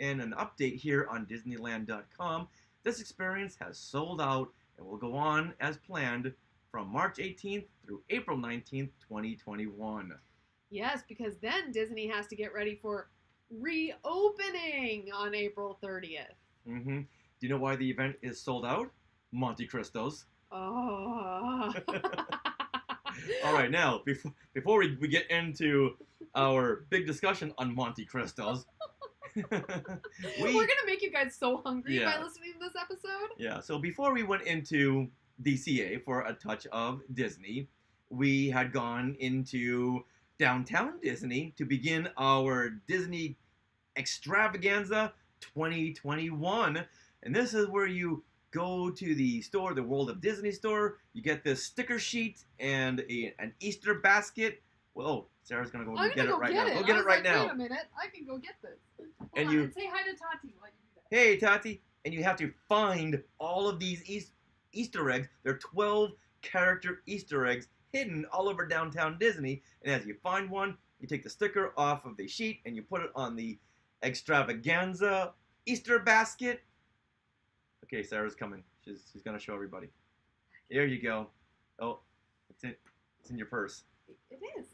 And an update here on Disneyland.com. This experience has sold out and will go on as planned from March 18th through April 19th, 2021. Yes, because then Disney has to get ready for reopening on April 30th. Mm-hmm. Do you know why the event is sold out? Monte Cristos. Oh. All right, now, before we get into our big discussion on Monte Cristos, we're going to make you guys so hungry by listening to this episode. Yeah, so before we went into DCA for a touch of Disney, we had gone into downtown Disney to begin our Disney Extravaganza 2021. And this is where you go to the store, the World of Disney store. You get this sticker sheet and an Easter basket. Whoa, Sarah's going to go get it right now. Go get it right now. Wait a minute, I can go get this. And Hold on, say hi to Tati while you do that. Hey, Tati. And you have to find all of these Easter eggs. There are 12 character Easter eggs hidden all over downtown Disney. And as you find one, you take the sticker off of the sheet and you put it on the extravaganza Easter basket. Okay, Sarah's coming. She's gonna show everybody. There you go. Oh, it's in your purse. It is.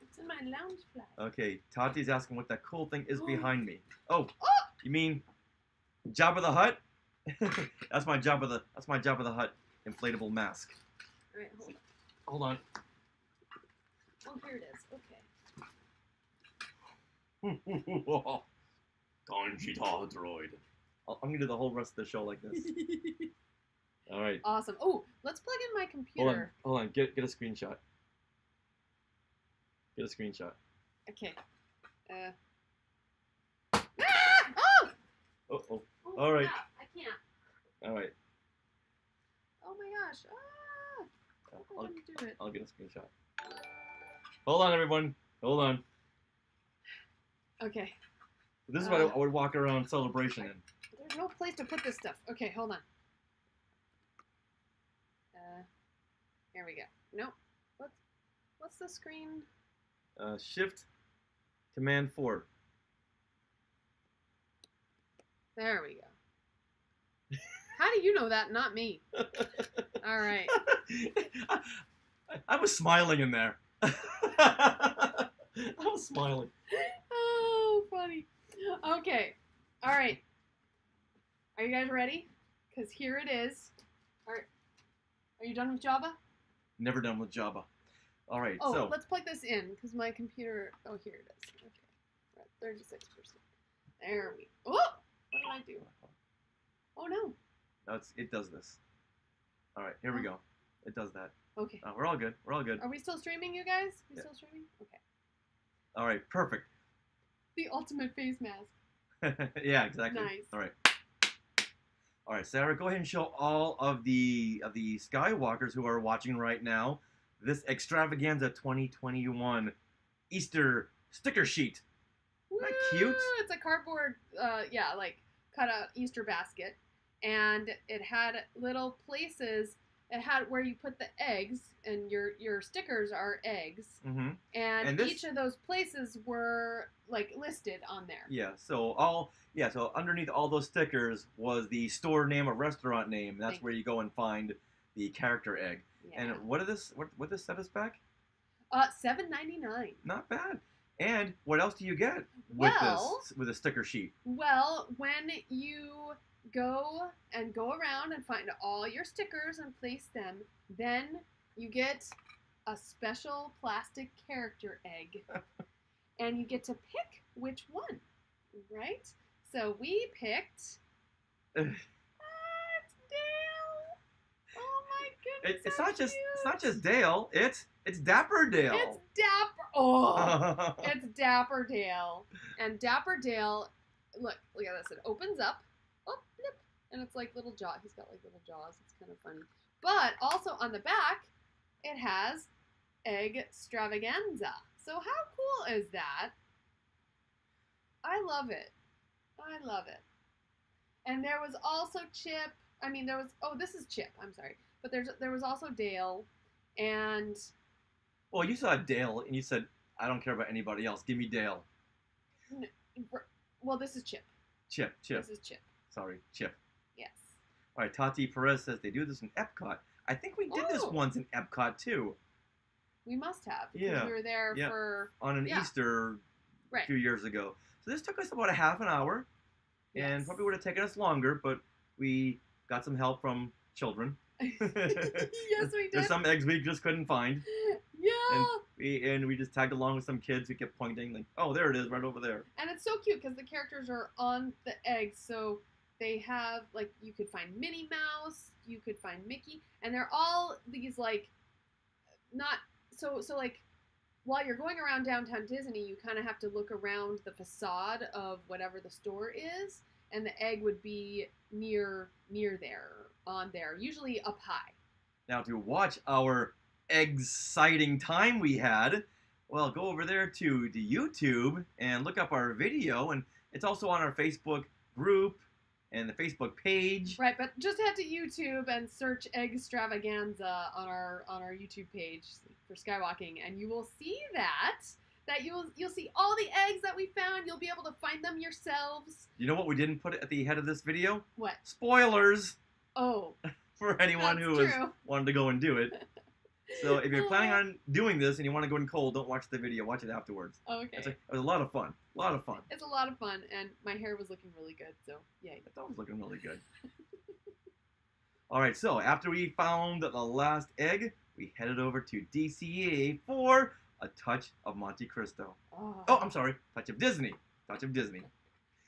It's in my lounge flag. Okay, Tati's asking what that cool thing is behind me. Oh, you mean Jabba the Hutt? That's my Jabba the Hutt inflatable mask. All right, hold on. Oh, here it is. Okay. Conchita droid. I'm gonna do the whole rest of the show like this. All right. Awesome. Oh, let's plug in my computer. Hold on. Get a screenshot. Get a screenshot. Okay. Oh. All right. Yeah, I can't. All right. Oh my gosh. I didn't do it. I'll get a screenshot. Hold on, everyone. Hold on. Okay. This is what I would walk around Celebration in. There's no place to put this stuff. Okay, hold on. Here we go. Nope. What's the screen? Shift, Command 4. There we go. How do you know that? Not me. All right. I was smiling in there. I was smiling. Oh, funny. Okay. All right. Are you guys ready? Because here it is. All right. Are you done with Java? Never done with Java. All right. Oh, so let's plug this in because my computer. Oh, here it is. Okay. We're at 36%. There we. Oh, what did I do? Oh no. No, it does this. All right. Here we go. It does that. Okay. We're all good. We're all good. Are we still streaming, you guys? Still streaming? Okay. All right. Perfect. The ultimate face mask. Yeah, exactly. Nice. All right. All right, Sarah, go ahead and show all of the Skywalkers who are watching right now this Extravaganza 2021 Easter sticker sheet. Isn't that cute? It's a cardboard, like cut out Easter basket, and it had little places. It had where you put the eggs, and your stickers are eggs, and each of those places were like listed on there. Yeah. So underneath all those stickers was the store name or restaurant name. That's where you go and find the character egg. Yeah. And what this set us back? $7.99. Not bad. And what else do you get with a sticker sheet? Well, when you go around and find all your stickers and place them, then you get a special plastic character egg. And you get to pick which one, right? So we picked it's Dale. Oh my goodness. It's not just Dale, it's Dapper Dale. It's Dapper. Oh. It's Dapper Dale. And Dapper Dale, look at this. It opens up. Oh, blip. And it's like little jaws. He's got like little jaws. It's kind of funny. But also on the back, it has Egg Extravaganza. So how cool is that? I love it. I love it. And there was also Chip. I mean, this is Chip. I'm sorry. But there was also Dale. And... Well, you saw Dale, and you said, I don't care about anybody else. Give me Dale. Well, this is Chip. Chip. This is Chip. Sorry, Chip. Yes. All right, Tati Perez says they do this in Epcot. I think we did this once in Epcot, too. We must have. Because we were there for... On an Easter a few years ago. So this took us about a half an hour. And probably would have taken us longer, but we got some help from children. Yes, we did. There's some eggs we just couldn't find. Yeah. And we just tagged along with some kids who kept pointing, like, oh, there it is, right over there. And it's so cute because the characters are on the eggs, so they have, like, you could find Minnie Mouse, you could find Mickey, and they're all these, like, not, so like, while you're going around downtown Disney, you kind of have to look around the facade of whatever the store is, and the egg would be near there, on there, usually up high. Now, to watch our exciting time we had, well, go over there to the YouTube and look up our video, and it's also on our Facebook group and the Facebook page. Right, but just head to YouTube and search Eggstravaganza on our YouTube page for Skywalking, and you will see that you'll see all the eggs that we found. You'll be able to find them yourselves. You know what we didn't put at the head of this video? What? Spoilers. Oh. For anyone who wanted to go and do it. So if you're planning on doing this and you want to go in cold, don't watch the video. Watch it afterwards. Okay. It was a lot of fun. A lot of fun. It's a lot of fun, and my hair was looking really good, so yay. It's always looking really good. All right, so after we found the last egg, we headed over to DCA for a touch of Monte Cristo. Oh, I'm sorry. Touch of Disney. Touch of Disney.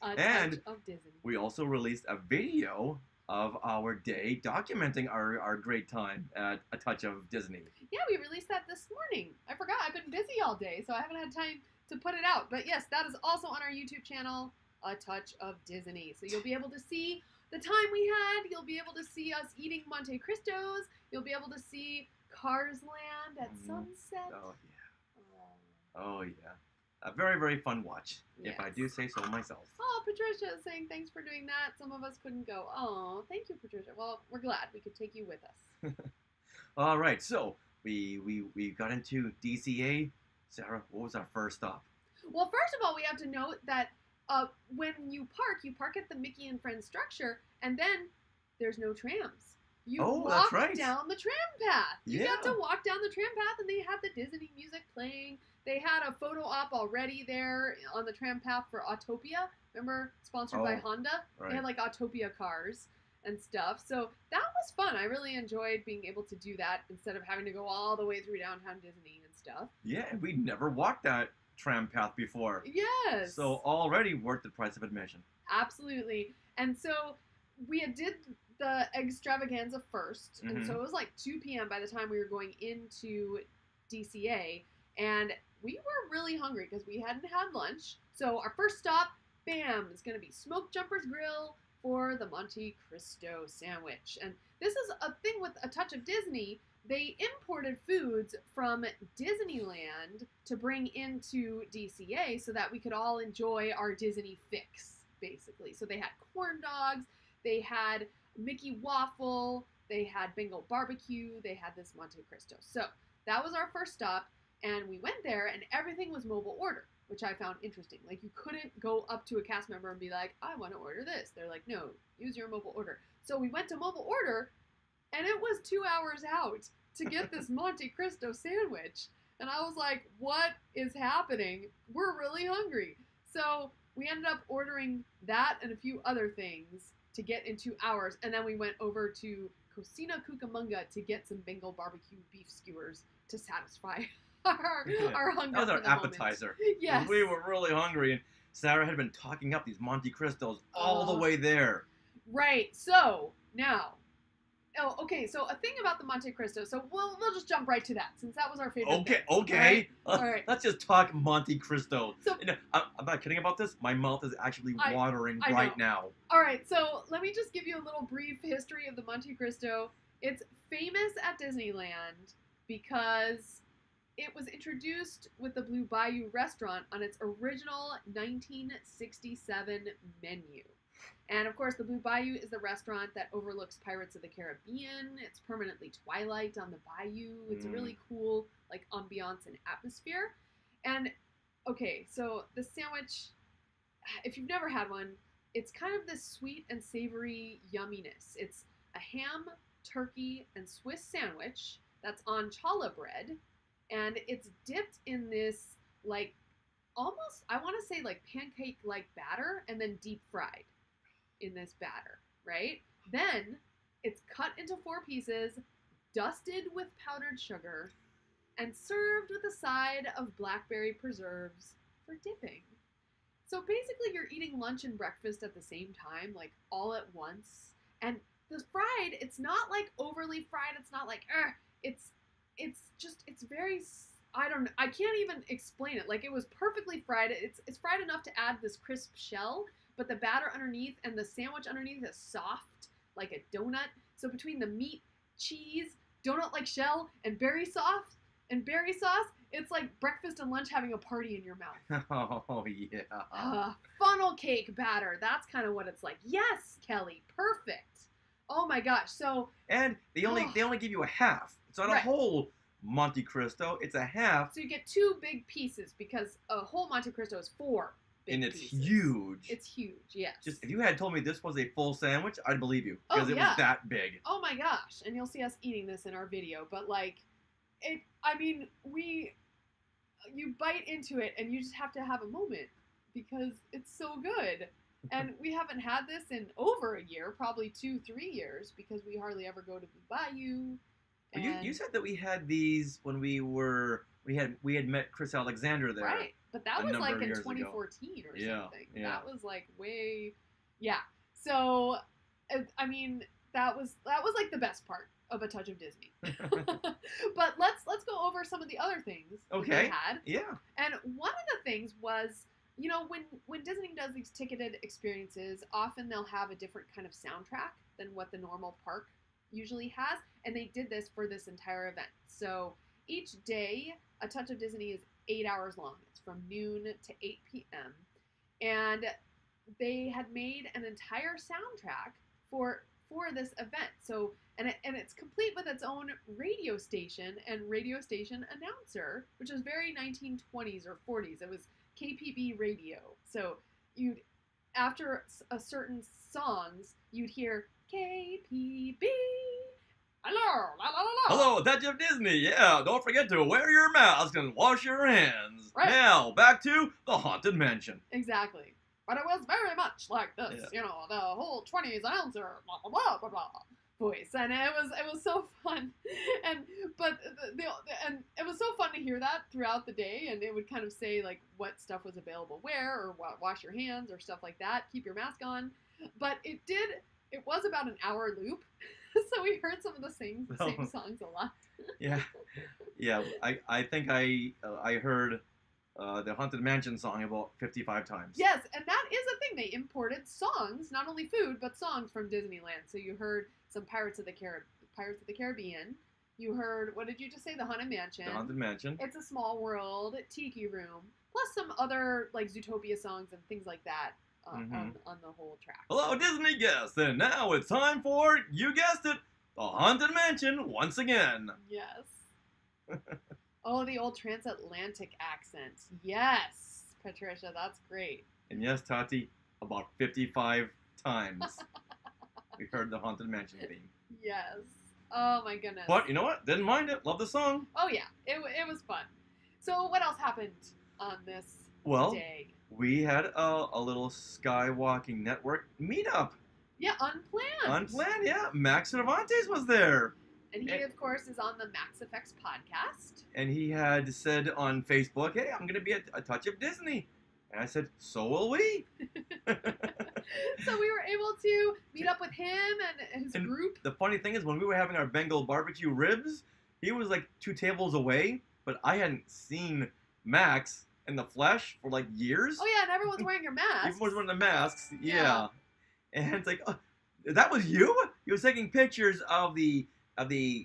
Touch of Disney. We also released a video of our day documenting our great time at A Touch of Disney. Yeah, we released that this morning. I forgot. I've been busy all day, so I haven't had time to put it out. But yes, that is also on our YouTube channel, A Touch of Disney. So you'll be able to see the time we had. You'll be able to see us eating Monte Cristos. You'll be able to see Cars Land at sunset. Oh, yeah. Oh, yeah. A very, very fun watch, if I do say so myself. Oh, Patricia is saying thanks for doing that. Some of us couldn't go. Oh, thank you, Patricia. Well, we're glad we could take you with us. All right, so we got into DCA. Sarah, what was our first stop? Well, first of all, we have to note that when you park at the Mickey and Friends structure, and then there's no trams. You walk down the tram path. You got to walk down the tram path, and they had the Disney music playing. They had a photo op already there on the tram path for Autopia. Remember, sponsored by Honda? Right. They had like Autopia cars and stuff. So that was fun. I really enjoyed being able to do that instead of having to go all the way through downtown Disney and stuff. Yeah, and we'd never walked that tram path before. Yes. So already worth the price of admission. Absolutely. And so we did the Eggstravaganza first. And so it was like 2 p.m. by the time we were going into DCA. And we were really hungry because we hadn't had lunch. So our first stop, bam, is going to be Smoke Jumper's Grill for the Monte Cristo sandwich. And this is a thing with A Touch of Disney. They imported foods from Disneyland to bring into DCA so that we could all enjoy our Disney fix, basically. So they had corn dogs, they had Mickey waffle, they had Bengal barbecue, they had this Monte Cristo. So that was our first stop. And we went there, and everything was mobile order, which I found interesting. Like, you couldn't go up to a cast member and be like, I want to order this. They're like, no, use your mobile order. So we went to mobile order, and it was 2 hours out to get this Monte Cristo sandwich. And I was like, what is happening? We're really hungry. So we ended up ordering that and a few other things to get in 2 hours. And then we went over to Cocina Cucamonga to get some Bengal barbecue beef skewers to satisfy our hunger. That was our appetizer. Yes. We were really hungry, and Sarah had been talking up these Monte Cristos all the way there. Right. So now, okay. So a thing about the Monte Cristo. So we'll just jump right to that since that was our favorite. Okay. Thing. Okay. All right. Let's just talk Monte Cristo. So, I'm not kidding about this. My mouth is actually watering right now. All right. So let me just give you a little brief history of the Monte Cristo. It's famous at Disneyland because it was introduced with the Blue Bayou restaurant on its original 1967 menu. And of course, the Blue Bayou is the restaurant that overlooks Pirates of the Caribbean. It's permanently twilight on the bayou. It's a really cool, like, ambiance and atmosphere. And, okay, so the sandwich, if you've never had one, it's kind of this sweet and savory yumminess. It's a ham, turkey, and Swiss sandwich that's on challah bread. And it's dipped in this, like, almost, I want to say, like, pancake-like batter and then deep fried in this batter, right? Then it's cut into 4 pieces, dusted with powdered sugar, and served with a side of blackberry preserves for dipping. So basically you're eating lunch and breakfast at the same time, like, all at once. And the fried, it's not, like, overly fried. It's not like, it's very, I can't even explain it. Like, it was perfectly fried. It's fried enough to add this crisp shell, but the batter underneath and the sandwich underneath is soft, like a donut. So between the meat, cheese, donut-like shell, and berry sauce, It's like breakfast and lunch having a party in your mouth. Oh, yeah. Funnel cake batter. That's kind of what it's like. Yes, Kelly. Perfect. Oh my gosh. So. And they only give you a half. It's not a whole Monte Cristo. It's a half. So you get 2 big pieces because a whole Monte Cristo is 4 big and it's pieces. Huge. It's huge, yes. Just if you had told me this was a full sandwich, I'd believe you because it was that big. Oh my gosh! And you'll see us eating this in our video, but like, you bite into it and you just have to have a moment because it's so good. And we haven't had this in over a year, probably 2-3 years, because we hardly ever go to the Bayou. Well, you said that we had these when we had met Chris Alexander there. Right, but that was like in 2014 or something. Yeah. That was like So, I mean, that was like the best part of A Touch of Disney. But let's go over some of the other things that they had. Yeah. And one of the things was, you know, when Disney does these ticketed experiences, often they'll have a different kind of soundtrack than what the normal park usually has, and they did this for this entire event. So each day, A Touch of Disney is 8 hours long. It's from noon to 8 p.m. And they had made an entire soundtrack for this event. So and it's complete with its own radio station and radio station announcer, which was very 1920s or 40s. It was KPB radio. So after a certain songs, you'd hear KPB. Hello, la la la la. Hello, Touch of Disney. Yeah, don't forget to wear your mask and wash your hands. Right. Now, back to the Haunted Mansion. Exactly. But it was very much like this, you know, the whole 20s announcer, blah, blah, blah, blah, blah, voice. And it was so fun. And it was so fun to hear that throughout the day. And it would kind of say, like, what stuff was available where, or wash your hands, or stuff like that. Keep your mask on. But it was about an hour loop. So we heard some of the same songs a lot. Yeah. I think I heard the Haunted Mansion song about 55 times. Yes, and that is a thing. They imported songs, not only food, but songs from Disneyland. So you heard some Pirates of the Caribbean. You heard, what did you just say? The Haunted Mansion. The Haunted Mansion. It's a Small World, Tiki Room, plus some other like Zootopia songs and things like that on the whole track. Hello, Disney guests, and now it's time for, you guessed it, the Haunted Mansion once again. Yes. Oh, the old transatlantic accent. Yes, Patricia, that's great. And yes, Tati, about 55 times we heard the Haunted Mansion theme. Yes. Oh, my goodness. But you know what? Didn't mind it. Love the song. Oh, yeah. It was fun. So what else happened on this day? We had a little Skywalking Network meetup. Yeah, unplanned. Unplanned, yeah. Max Cervantes was there. And he, of course, is on the Max Effects podcast. And he had said on Facebook, hey, I'm going to be at A Touch of Disney. And I said, so will we. So we were able to meet up with him and his group. The funny thing is, when we were having our Bengal barbecue ribs, he was like 2 tables away, but I hadn't seen Max in the flesh for like years. Oh, yeah, and everyone's wearing your mask. Everyone's wearing the masks, yeah. And it's like, oh, that was you? He was taking pictures of the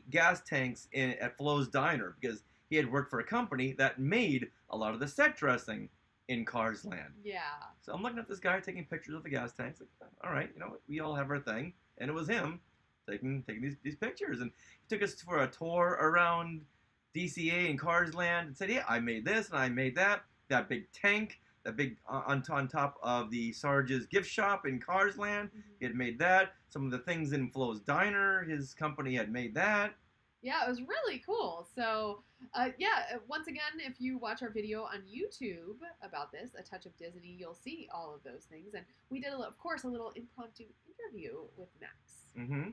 gas tanks at Flo's Diner because he had worked for a company that made a lot of the set dressing in Cars Land. Yeah. So I'm looking at this guy taking pictures of the gas tanks. Like, all right, you know, we all have our thing, and it was him taking these pictures, and he took us for a tour around DCA and Cars Land, and said, yeah, I made this and I made that. That big tank, that big on top of the Sarge's gift shop in Cars Land. He had made that. Some of the things in Flo's Diner, his company had made that. Yeah, it was really cool. So, once again, if you watch our video on YouTube about this, A Touch of Disney, you'll see all of those things. And we did, of course, a little impromptu interview with Max. Mm-hmm.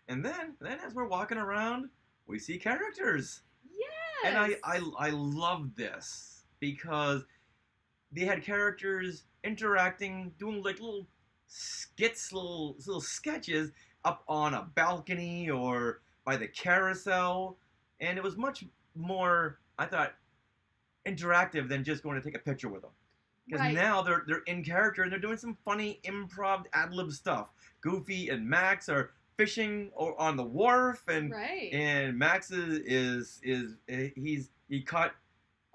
And then as we're walking around, we see characters. Yes! And I love this because they had characters interacting, doing like little skits, little sketches up on a balcony or by the carousel, and it was much more, I thought, interactive than just going to take a picture with them. Because now they're in character and they're doing some funny improv ad-lib stuff. Goofy and Max are fishing on the wharf, and Max he caught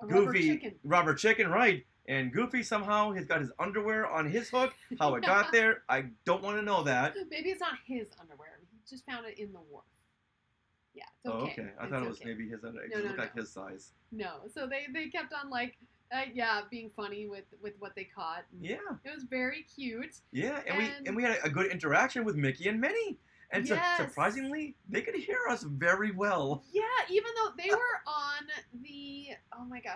A Goofy, rubber chicken, right? And Goofy somehow has got his underwear on his hook. How it got there, I don't want to know that. Maybe it's not his underwear. He just found it in the wharf. Yeah, it's okay. Oh, okay. I thought it was maybe his underwear. It looked like his size. No, so they kept on like, being funny with what they caught. Yeah. It was very cute. Yeah, and we had a good interaction with Mickey and Minnie. And surprisingly, they could hear us very well. Yeah, even though they were on the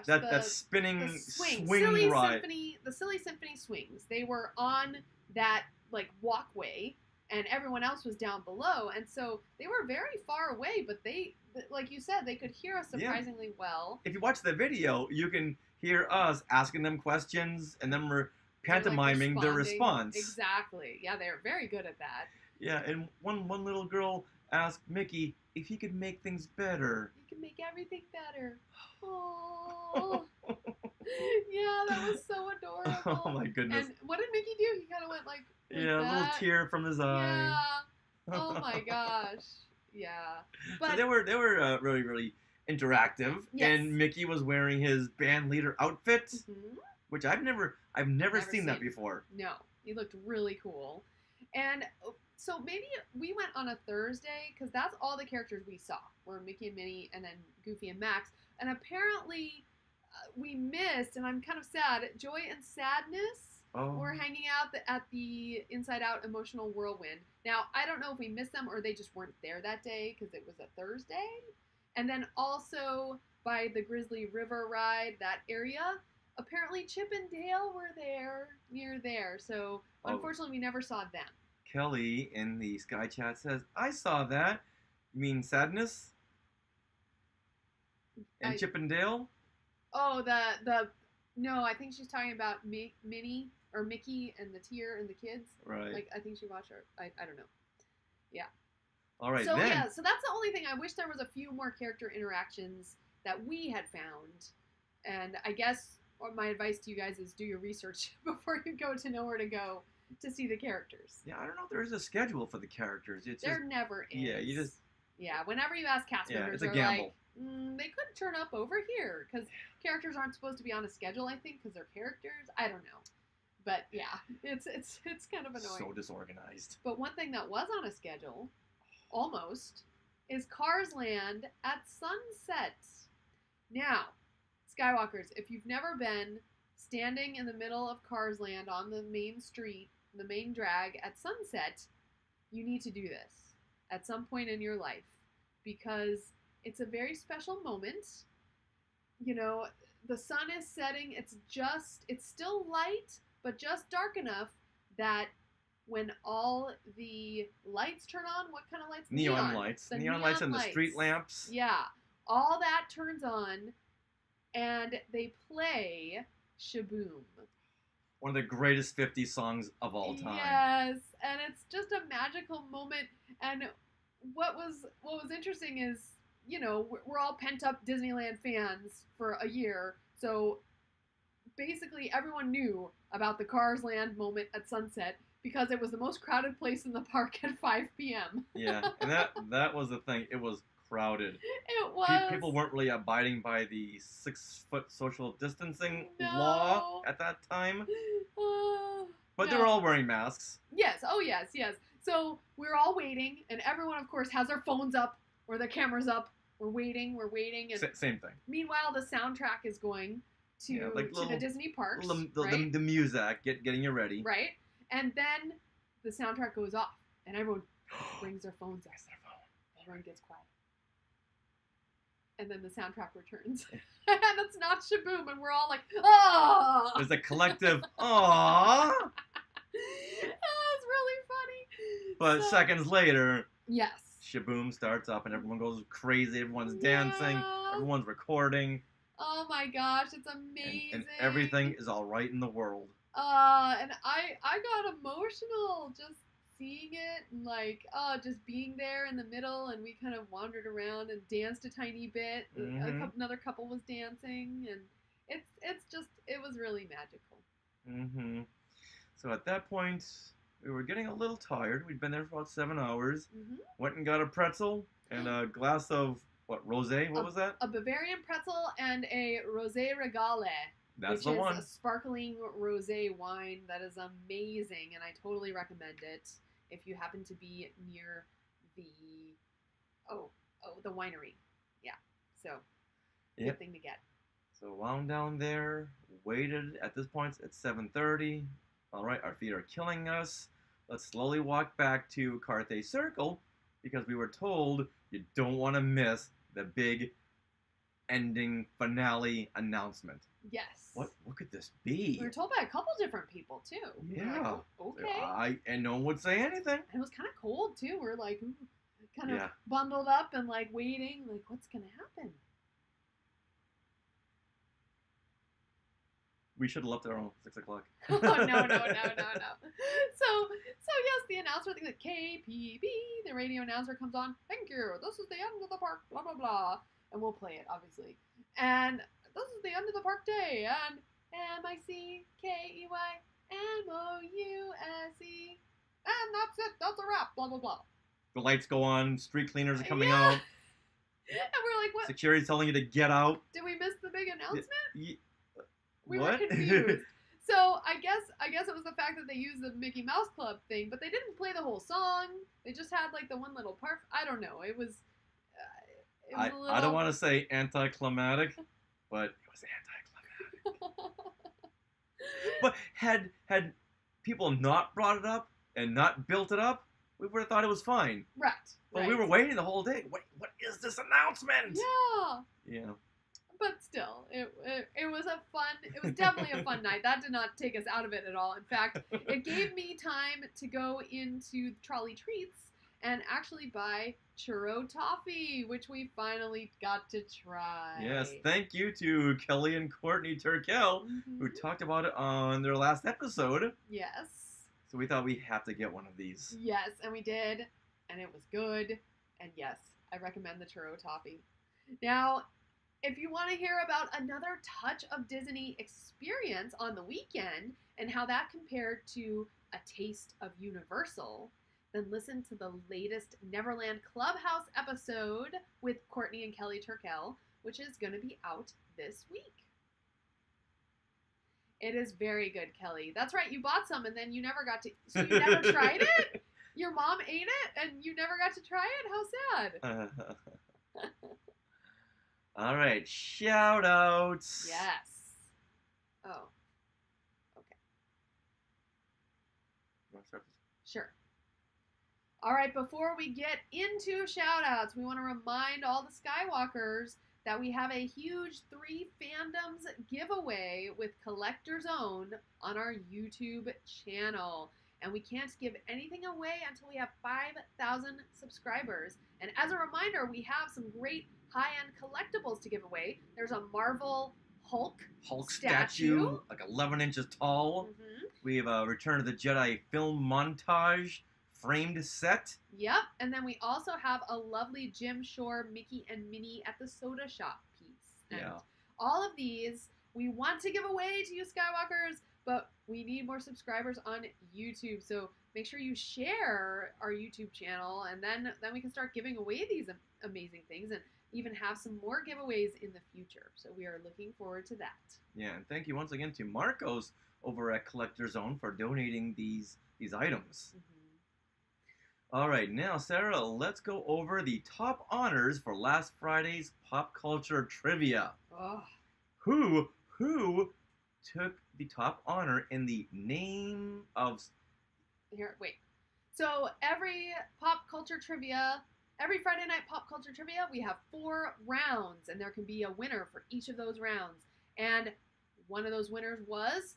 that spinning swing ride. The Silly Symphony swings. They were on that like walkway, and everyone else was down below, and so they were very far away. But they, like you said, they could hear us surprisingly well. If you watch the video, you can hear us asking them questions, and then we're pantomiming their response. Exactly. Yeah, they're very good at that. Yeah, and one little girl asked Mickey if he could make things better. He could make everything better. Oh. Yeah, that was so adorable. Oh my goodness. And what did Mickey do? He kind of went like a little tear from his eye. Yeah. Oh my gosh. Yeah. But so they were really, really interactive. Yes. And Mickey was wearing his band leader outfit, which I've never seen that before. No, he looked really cool. And so maybe we went on a Thursday, because that's all the characters we saw were Mickey and Minnie and then Goofy and Max. And apparently we missed, and I'm kind of sad, Joy and Sadness were hanging out at the Inside Out Emotional Whirlwind. Now, I don't know if we missed them or they just weren't there that day because it was a Thursday. And then also by the Grizzly River ride, that area, apparently Chip and Dale were there, near there. So unfortunately, we never saw them. Kelly in the Sky Chat says, I saw that. You mean Sadness? And Chip and Dale? Oh, no, I think she's talking about Minnie or Mickey and the Tier and the kids. Right. Like, I think she watched her. I don't know. Yeah. All right, so that's the only thing. I wish there was a few more character interactions that we had found. And I guess my advice to you guys is do your research before you go to Nowhere to Go to see the characters. Yeah, I don't know if there's a schedule for the characters. There never is. Yeah, you just... Yeah, whenever you ask cast members, it's a gamble. Like, they could turn up over here, because characters aren't supposed to be on a schedule, I think, because they're characters. I don't know. But, yeah, it's kind of annoying. So disorganized. But one thing that was on a schedule, almost, is Cars Land at sunset. Now, Skywalkers, if you've never been standing in the middle of Cars Land on the main street, the main drag at sunset, you need to do this at some point in your life, because it's a very special moment. You know, the sun is setting, it's still light, but just dark enough that when all the lights turn on, what kind of lights? Neon lights. Neon lights and the street lamps. Yeah. All that turns on, and they play Shaboom. One of the greatest 50 songs of all time. Yes, and it's just a magical moment. And what was interesting is, you know, we're all pent-up Disneyland fans for a year, so basically everyone knew about the Cars Land moment at sunset because it was the most crowded place in the park at 5 p.m. Yeah, and that was the thing. It was crowded. It was. People weren't really abiding by the 6-foot social distancing law at that time. But they were all wearing masks. Yes. Oh, yes. So we're all waiting, and everyone, of course, has their phones up or their cameras up. We're waiting. And same thing. Meanwhile, the soundtrack is going to the Disney parks. The music, getting you ready. Right. And then the soundtrack goes off, and everyone brings their phones up. Everyone gets quiet. And then the soundtrack returns. And it's not Shaboom, and we're all like, oh! There's a collective, aww! It's really funny. But seconds later, yes, Shaboom starts up, and everyone goes crazy. Everyone's dancing. Everyone's recording. Oh my gosh, it's amazing. And everything is all right in the world. And I got emotional just seeing it and just being there in the middle, and we kind of wandered around and danced a tiny bit. Another couple was dancing, and it was really magical. So at that point, we were getting a little tired. We'd been there for about 7 hours. Went and got a pretzel and a glass of What, rosé? What was that? A Bavarian pretzel and a rosé regale. That's the one. Which is a sparkling rosé wine that is amazing, and I totally recommend it if you happen to be near the the winery. Yeah, so good thing to get. So wound down there, waited. At this point, it's 7:30. All right, our feet are killing us. Let's slowly walk back to Carthay Circle because we were told you don't want to miss the big ending finale announcement. Yes. What could this be? We were told by a couple different people too. Yeah. Like, oh, okay. And no one would say anything. And it was kind of cold too. We're like kind of bundled up and like waiting, like what's gonna happen? We should have left it around 6 o'clock. Oh, no. So yes, the announcer, the KPB, the radio announcer comes on. Thank you. This is the end of the park. Blah blah blah. And we'll play it, obviously. And this is the end of the park day. And MICKEYMOUSE. And that's it. That's a wrap. Blah blah blah. The lights go on. Street cleaners are coming out. And we're like, what? Security's telling you to get out. Did we miss the big announcement? We what? were confused. So I guess it was the fact that they used the Mickey Mouse Club thing, but they didn't play the whole song. They just had like the one little part. I don't know. It was a little... I don't want to say anticlimactic, but it was anticlimactic. But had people not brought it up and not built it up, we would have thought it was fine. Right. But we were waiting the whole day. What is this announcement? Yeah. Yeah. But still, it was definitely a fun night. That did not take us out of it at all. In fact, it gave me time to go into Trolley Treats and actually buy churro toffee, which we finally got to try. Yes, thank you to Kelly and Courtney Turkel, who talked about it on their last episode. Yes. So we thought we have to get one of these. Yes, and we did, and it was good. And yes, I recommend the churro toffee. Now, if you want to hear about another touch of Disney experience on the weekend and how that compared to a taste of Universal, then listen to the latest Neverland Clubhouse episode with Courtney and Kelly Turkel, which is going to be out this week. It is very good, Kelly. That's right, you bought some and then you never got to... So you never tried it? Your mom ate it and you never got to try it? How sad. All right, shout outs. Yes. Oh. Okay. You want to start this? Sure. All right, before we get into shout outs, we want to remind all the Skywalkers that we have a huge 3 Fandoms giveaway with Collector's Own on our YouTube channel. And we can't give anything away until we have 5,000 subscribers. And as a reminder, we have some great high-end collectibles to give away. There's a Marvel Hulk statue, like 11 inches tall. We have a Return of the Jedi film montage framed set. Yep, and then we also have a lovely Jim Shore Mickey and Minnie at the Soda Shop piece. And all of these we want to give away to you Skywalkers, but we need more subscribers on YouTube. So make sure you share our YouTube channel, and then we can start giving away these amazing things and even have some more giveaways in the future. So we are looking forward to that. Yeah, and thank you once again to Marcos over at Collector's Zone for donating these items. All right, now, Sarah, let's go over the top honors for last Friday's pop culture trivia. Oh. Who took the top honor in the name of... Here, wait. So every Friday night pop culture trivia, we have 4 rounds, and there can be a winner for each of those rounds. And one of those winners was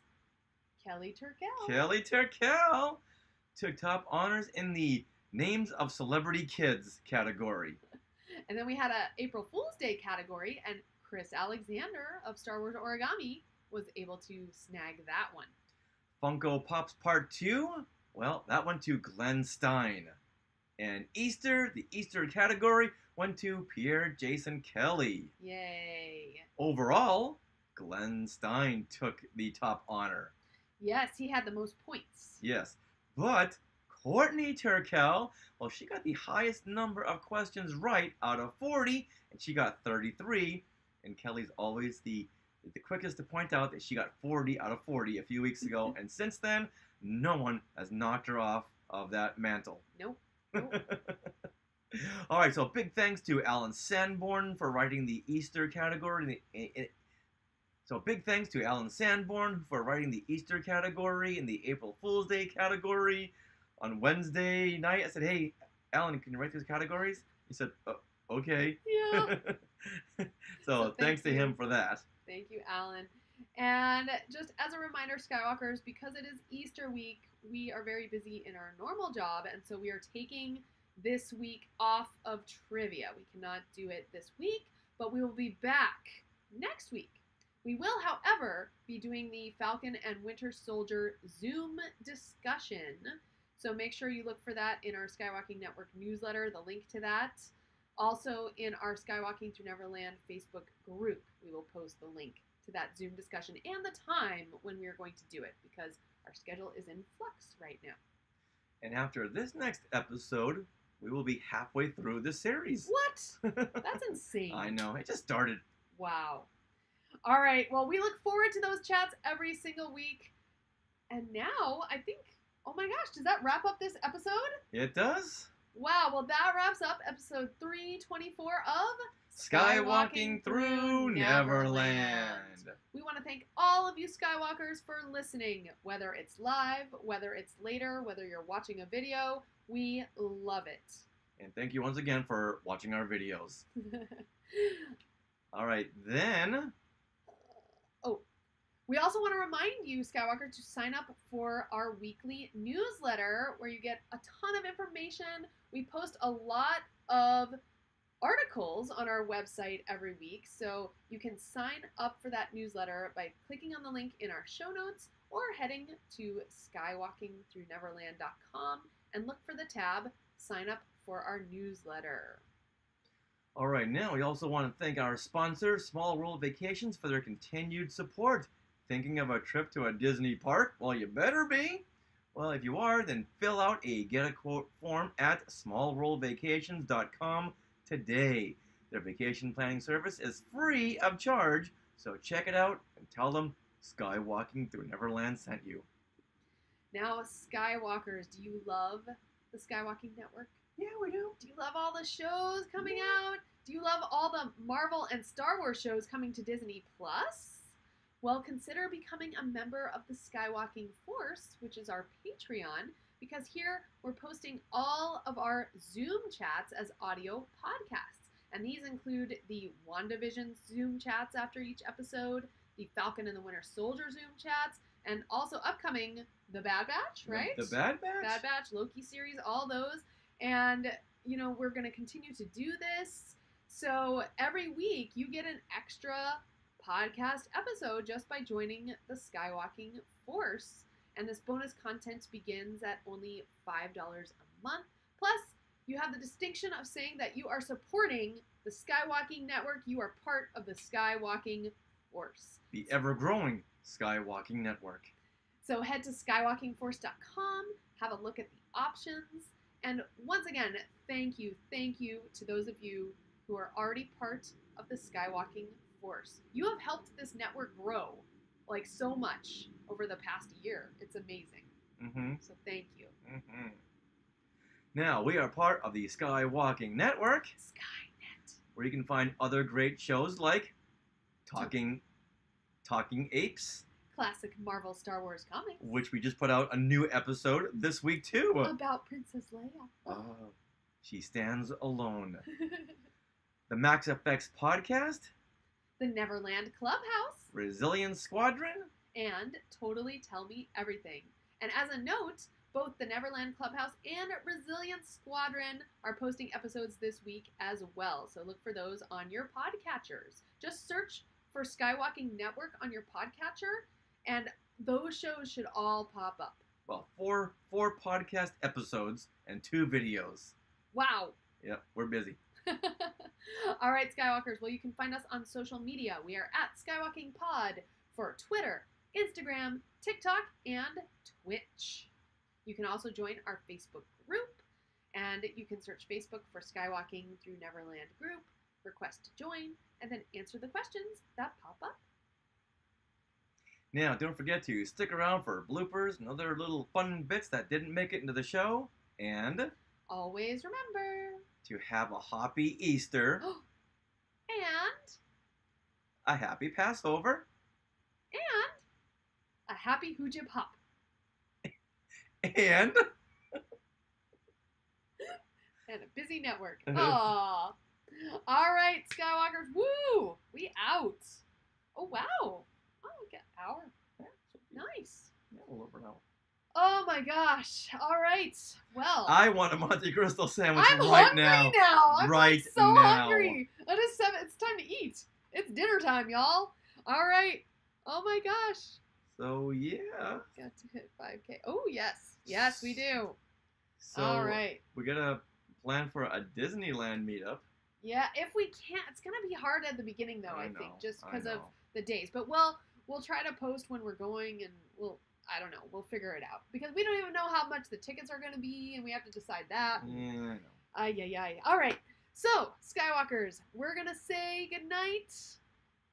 Kelly Turkel. Kelly Turkel took top honors in the Names of Celebrity Kids category. And then we had a April Fool's Day category, and Chris Alexander of Star Wars Origami was able to snag that one. Funko Pops Part 2, well, that went to Glenn Stein. And the Easter category went to Pierre Jason Kelly. Yay. Overall, Glenn Stein took the top honor. Yes, he had the most points. Yes, but Courtney Turkel, well, she got the highest number of questions right out of 40, and she got 33. And Kelly's always the quickest to point out that she got 40 out of 40 a few weeks ago, and since then, no one has knocked her off of that mantle. Nope. All right, so big thanks to Alan Sanborn for writing the Easter category. So big thanks to Alan Sanborn for writing the Easter category and the April Fool's Day category. On Wednesday night, I said, "Hey, Alan, can you write these categories?" He said, "Okay." Yeah. so thanks to him for that. Thank you, Alan. And just as a reminder, Skywalkers, because it is Easter week, we are very busy in our normal job, and so we are taking this week off of trivia. We cannot do it this week, but we will be back next week. We will, however, be doing the Falcon and Winter Soldier Zoom discussion. So make sure you look for that in our Skywalking Network newsletter, the link to that. Also in our Skywalking Through Neverland Facebook group, we will post the link to that Zoom discussion and the time when we are going to do it, because our schedule is in flux right now. And after this next episode, we will be halfway through the series. What? That's insane. I know. It just started. Wow. All right. Well, we look forward to those chats every single week. And now, I think, oh my gosh, does that wrap up this episode? It does. Wow. Well, that wraps up episode 324 of Skywalking Through Neverland. We want to thank all of you Skywalkers for listening, whether it's live, whether it's later, whether you're watching a video. We love it. And thank you once again for watching our videos. All right, then. We also want to remind you, Skywalkers, to sign up for our weekly newsletter where you get a ton of information. We post a lot of articles on our website every week, so you can sign up for that newsletter by clicking on the link in our show notes or heading to skywalkingthroughneverland.com and look for the tab Sign Up for Our Newsletter. All right, now we also want to thank our sponsor, Small World Vacations, for their continued support. Thinking of a trip to a Disney park? Well, you better be. Well, if you are, then fill out a Get a Quote form at smallworldvacations.com today. Their vacation planning service is free of charge, so check it out and tell them Skywalking Through Neverland sent you. Now, Skywalkers, do you love the Skywalking Network? Yeah, we do. Do you love all the shows coming out? Do you love all the Marvel and Star Wars shows coming to Disney Plus? Well, consider becoming a member of the Skywalking Force, which is our Patreon, because here we're posting all of our Zoom chats as audio podcasts. And these include the WandaVision Zoom chats after each episode, the Falcon and the Winter Soldier Zoom chats, and also upcoming The Bad Batch, right? The Bad Batch? Bad Batch, Loki series, all those. And, you know, we're going to continue to do this. So every week you get an extra podcast episode just by joining the Skywalking Force. And this bonus content begins at only $5 a month. Plus, you have the distinction of saying that you are supporting the Skywalking Network. You are part of the Skywalking Force. The ever-growing Skywalking Network. So head to skywalkingforce.com, have a look at the options, and once again, thank you to those of you who are already part of the Skywalking Force. You have helped this network grow like so much over the past year. It's amazing. Mm-hmm. So thank you. Mm-hmm. Now, we are part of the Skywalking Network. Skynet. Where you can find other great shows like Talking Apes. Classic Marvel Star Wars comics. Which we just put out a new episode this week, too. About Princess Leia. Oh, she stands alone. The Max FX Podcast. The Neverland Clubhouse. Resilience Squadron. And Totally Tell Me Everything. And as a note, both the Neverland Clubhouse and Resilience Squadron are posting episodes this week as well. So look for those on your podcatchers. Just search for Skywalking Network on your podcatcher, and those shows should all pop up. Well, four podcast episodes and 2 videos. Wow. Yep, we're busy. All right, Skywalkers. Well, you can find us on social media. We are at Skywalking Pod for Twitter, Instagram, TikTok, and Twitch. You can also join our Facebook group, and you can search Facebook for Skywalking Through Neverland group, request to join, and then answer the questions that pop up. Now, don't forget to stick around for bloopers and other little fun bits that didn't make it into the show. And always remember to have a happy Easter. And a happy Passover. And a happy Hoojib Hop. And a busy network. Aww. All right, Skywalkers. Woo! We out. Oh, wow. Oh, like an hour. Nice. Yeah, a little over an hour. Oh my gosh. All right. Well, I want a Monte Cristo sandwich I'm right hungry now. I'm right so now. hungry. It is 7. It's time to eat. It's dinner time, y'all. All right. Oh my gosh. So yeah. Got to hit 5K. Oh yes. Yes, we do. So all right. We gotta plan for a Disneyland meetup. Yeah, if we can't, it's gonna be hard at the beginning though. I think just because of the days. But we'll try to post when we're going, and I don't know. We'll figure it out because we don't even know how much the tickets are going to be, and we have to decide that. Yeah, I know. All right. So, Skywalkers, we're going to say goodnight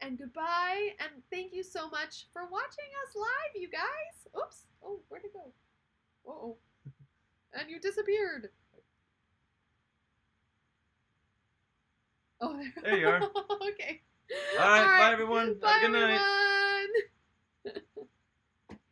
and goodbye, and thank you so much for watching us live, you guys. Oops. Oh, where'd it go? Uh-oh. And you disappeared. Oh, there you are. Okay. All right. Bye, everyone. Bye, Have a good night. Everyone.